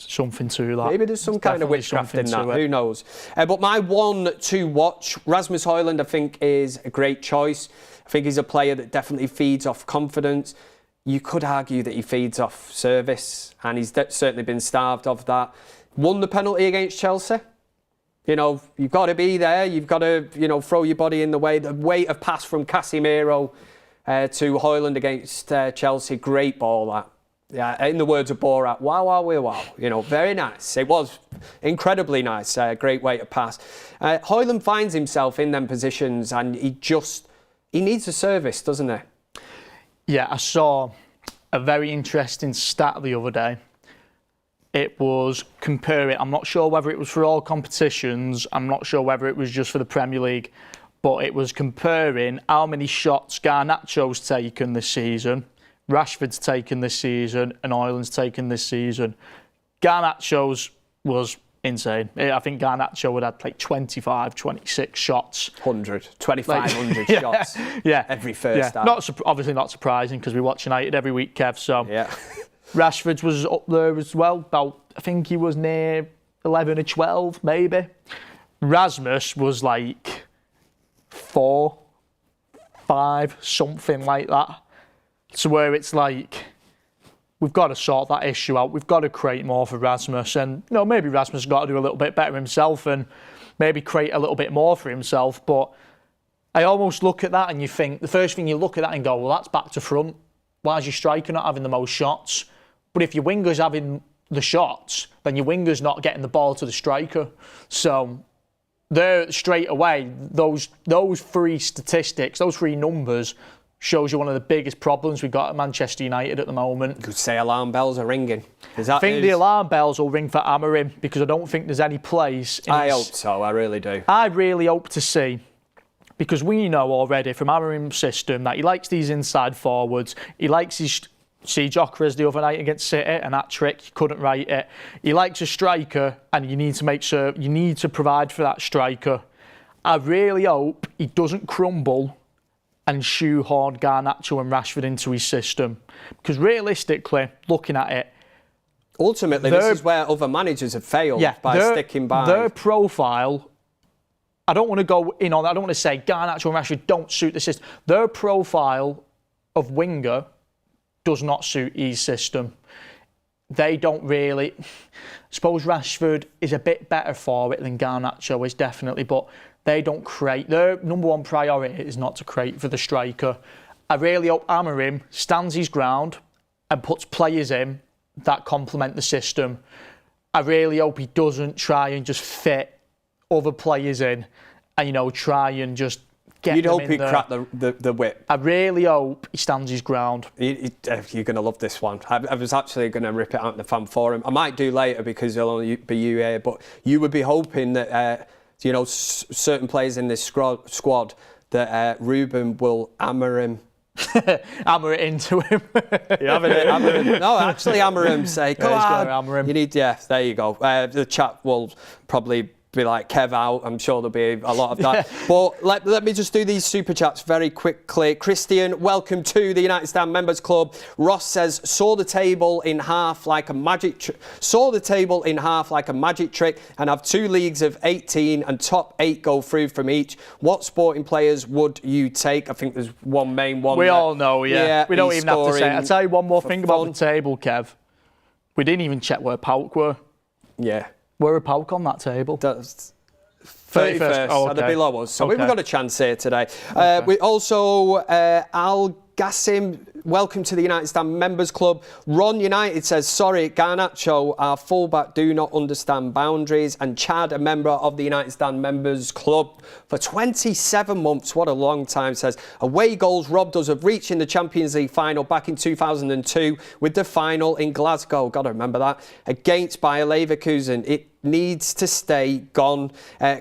Something to that. Maybe there's some kind of witchcraft in that. Who knows? But my one to watch, Rasmus Højlund, I think is a great choice. I think he's a player that definitely feeds off confidence. You could argue that he feeds off service, and he's certainly been starved of that. Won the penalty against Chelsea. You've got to be there. You've got to, throw your body in the way. The weight of pass from Casemiro to Højlund against Chelsea. Great ball, that. Yeah, in the words of Borat, wow. Very nice. It was incredibly nice. Great way to pass. Højlund finds himself in them positions, and he needs a service, doesn't he? Yeah, I saw a very interesting stat the other day. It was comparing, I'm not sure whether it was for all competitions, I'm not sure whether it was just for the Premier League, but it was comparing how many shots Garnacho's taken this season, Rashford's taken this season, and Højlund's taken this season. Garnacho's was insane. I think Garnacho would have like 25, 26 shots. 2,500 shots. Yeah. Every first half. Obviously not surprising because we watch United every week, Kev. So Rashford's was up there as well. I think he was near 11 or 12, maybe. Rasmus was like 4, 5, something like that. So where it's like, we've got to sort that issue out. We've got to create more for Rasmus. And, maybe Rasmus has got to do a little bit better himself and maybe create a little bit more for himself. But I almost look at that and you think, the first thing you look at that and go, well, that's back to front. Why is your striker not having the most shots? But if your winger's having the shots, then your winger's not getting the ball to the striker. So there, straight away, those three statistics, those three numbers, shows you one of the biggest problems we've got at Manchester United at the moment. You could say alarm bells are ringing. I think the alarm bells will ring for Amorim because I don't think there's any place. I hope so, I really do. I really hope to see because we know already from Amorim's system that he likes these inside forwards. He likes his... See Jokeris the other night against City, and that trick, you couldn't write it. He likes a striker, and you need to make sure, you need to provide for that striker. I really hope he doesn't crumble and shoehorn Garnacho and Rashford into his system. Because realistically, looking at it, ultimately, this is where other managers have failed by sticking by. Their profile, I don't want to go in on that. I don't want to say Garnacho and Rashford don't suit the system. Their profile of winger does not suit his system. They don't really... I suppose Rashford is a bit better for it than Garnacho is, definitely, but they don't create. Their number one priority is not to create for the striker. I really hope Amorim stands his ground and puts players in that complement the system. I really hope he doesn't try and just fit other players in and, you know, try and just get You'd them hope in he'd there. crack the whip. I really hope he stands his ground. You're going to love this one. I was actually going to rip it out in the fan forum. I might do later because there'll only be you here, but you would be hoping that, you know, certain players in this squad, that Ruben will Amorim. Hammer it into him. You're having it, Amorim. No, actually, Amorim say, come on. Amorim. You need, there you go. The chat will probably be like Kev out. I'm sure there'll be a lot of that. But let me just do these super chats very quickly. Christian, welcome to the United Stand Members Club. Ross says, saw the table in half like a magic trick, and have 2 leagues of 18 and top 8 go through from each. What sporting players would you take? I think there's one main one. We all know, yeah. We don't even have to say it. I'll tell you one more thing about the table, Kev. We didn't even check where PAOK were. Yeah. Where are PAOK on that table? That's 31st, oh, okay. so they're below us. So okay. we've got a chance here today. We also, Al Gassim, welcome to the United Stand Members Club. Ron United says, sorry, Garnacho, our fullback, do not understand boundaries. And Chad, a member of the United Stand Members Club for 27 months, what a long time, says, away goals robbed us of reaching the Champions League final back in 2002 with the final in Glasgow. Got to remember that. Against Bayer Leverkusen. It needs to stay gone.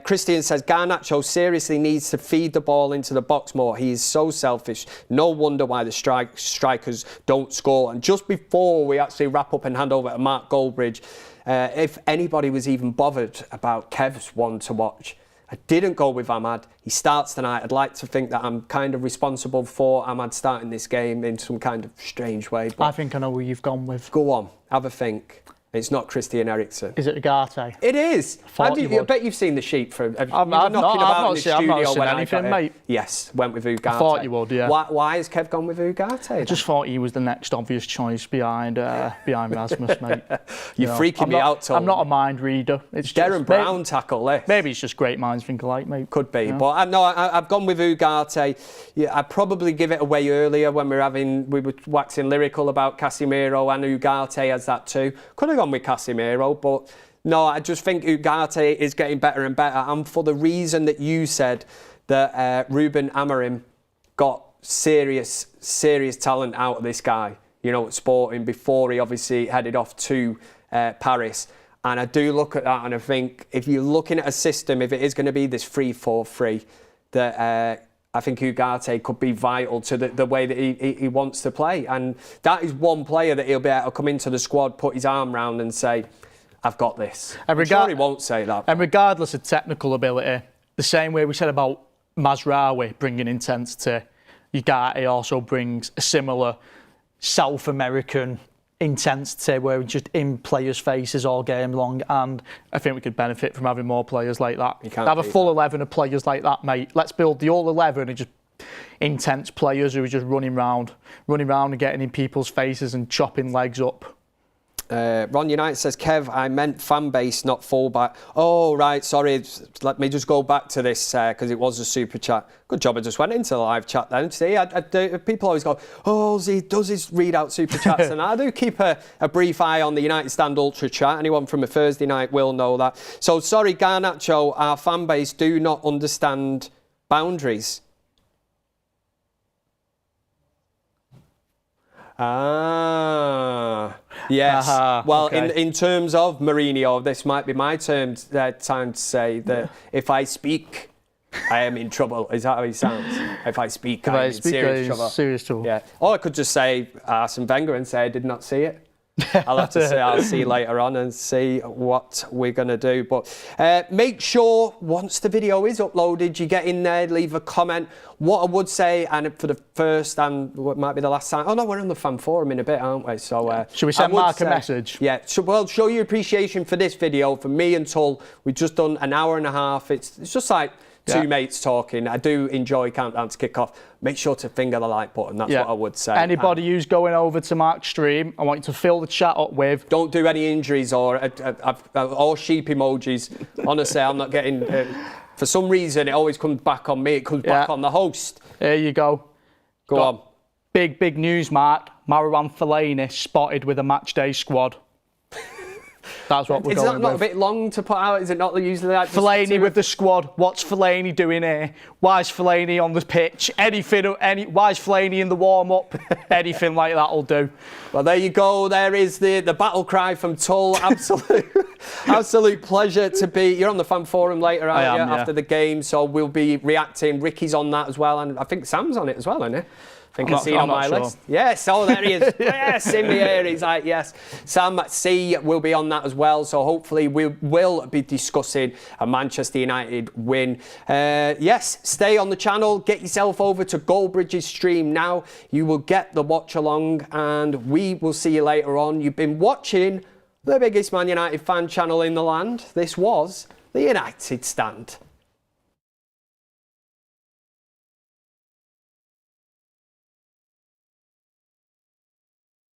Christian says, Garnacho seriously needs to feed the ball into the box more. He is so selfish. No wonder why the strikers don't score. And just before we actually wrap up and hand over to Mark Goldbridge, if anybody was even bothered about Kev's one to watch, I didn't go with Ahmad. He starts tonight. I'd like to think that I'm kind of responsible for Ahmad starting this game in some kind of strange way. But I think I know who you've gone with. go on, have a think. It's not Christian Eriksen. Is it Ugarte? It is. I bet you've seen the sheet from. I've not seen anything, mate. Yes, went with Ugarte. I thought you would, yeah. Why has Kev gone with Ugarte? I just thought he was the next obvious choice behind Rasmus, mate. You're freaking me out, Tom. I'm not a mind reader. It's Darren Brown tackle this. Maybe it's just great minds think alike, mate. Could be, but I've gone with Ugarte. Yeah, I'd probably give it away earlier when we were waxing lyrical about Casemiro and Ugarte as that too. Could have gone with Casemiro, but no, I just think Ugarte is getting better and better, and for the reason that you said that Ruben Amorim got serious talent out of this guy, you know, at Sporting before he obviously headed off to Paris. And I do look at that and I think if you're looking at a system, if it is going to be this 3-4-3, that I think Ugarte could be vital to the way that he wants to play. And that is one player that he'll be able to come into the squad, put his arm round and say, I've got this. I'm sure he won't say that. And regardless of technical ability, the same way we said about Mazraoui bringing intensity, Ugarte also brings a similar South American intensity where we're just in players' faces all game long, and I think we could benefit from having more players like that. Have a full 11 of players like that, mate. Let's build the all 11 and just intense players who are just running round and getting in people's faces and chopping legs up. Ron United says, Kev, I meant fan base, not fullback. Oh, right, sorry. Let me just go back to this because it was a super chat. Good job I just went into the live chat then. See, people always go, oh, does he read out super chats? And I do keep a brief eye on the United Stand Ultra chat. Anyone from a Thursday night will know that. So, sorry, Garnacho, our fan base do not understand boundaries. Yes. Well, okay. in terms of Mourinho, this might be my time to say that if I speak I am in trouble. Is that how he sounds? If I speak, I'm in serious trouble. Serious trouble. Yeah. Or I could just say Arsene Wenger and say I did not see it. I'll have to say I'll see later on and see what we're going to do. But make sure once the video is uploaded, you get in there, leave a comment. What I would say, and for the first and what might be the last time, oh no, we're on the fan forum in a bit, aren't we? So should we send Mark a message? Yeah, well, show your appreciation for this video. For me and Tul, we've just done an hour and a half. It's just like two mates talking. I do enjoy Countdown to Kick Off. Make sure to finger the like button. That's what I would say. Anybody who's going over to Mark's stream, I want you to fill the chat up with. Don't do any injuries or sheep emojis. Honestly, I'm not getting. For some reason, it always comes back on me. It comes back on the host. There you go. Go on. Big news, Mark. Marouane Fellaini spotted with a match day squad. That's what we're going with. Is that not a bit long to put out? Is it not usually like Fellaini with the squad? What's Fellaini doing here? Why is Fellaini on the pitch? Why is Fellaini in the warm-up? Anything like that will do. Well, there you go. There is the battle cry from Tul. Absolute pleasure to be. You're on the fan forum later, aren't you? After the game, so we'll be reacting. Ricky's on that as well, and I think Sam's on it as well, isn't he? I think I've seen on my list. Yes, oh, there he is. Yes, in the air. He's like, yes. Sam C will be on that as well. So hopefully we will be discussing a Manchester United win. Yes, stay on the channel. Get yourself over to Goldbridge's stream now. You will get the watch along and we will see you later on. You've been watching the biggest Man United fan channel in the land. This was the United Stand.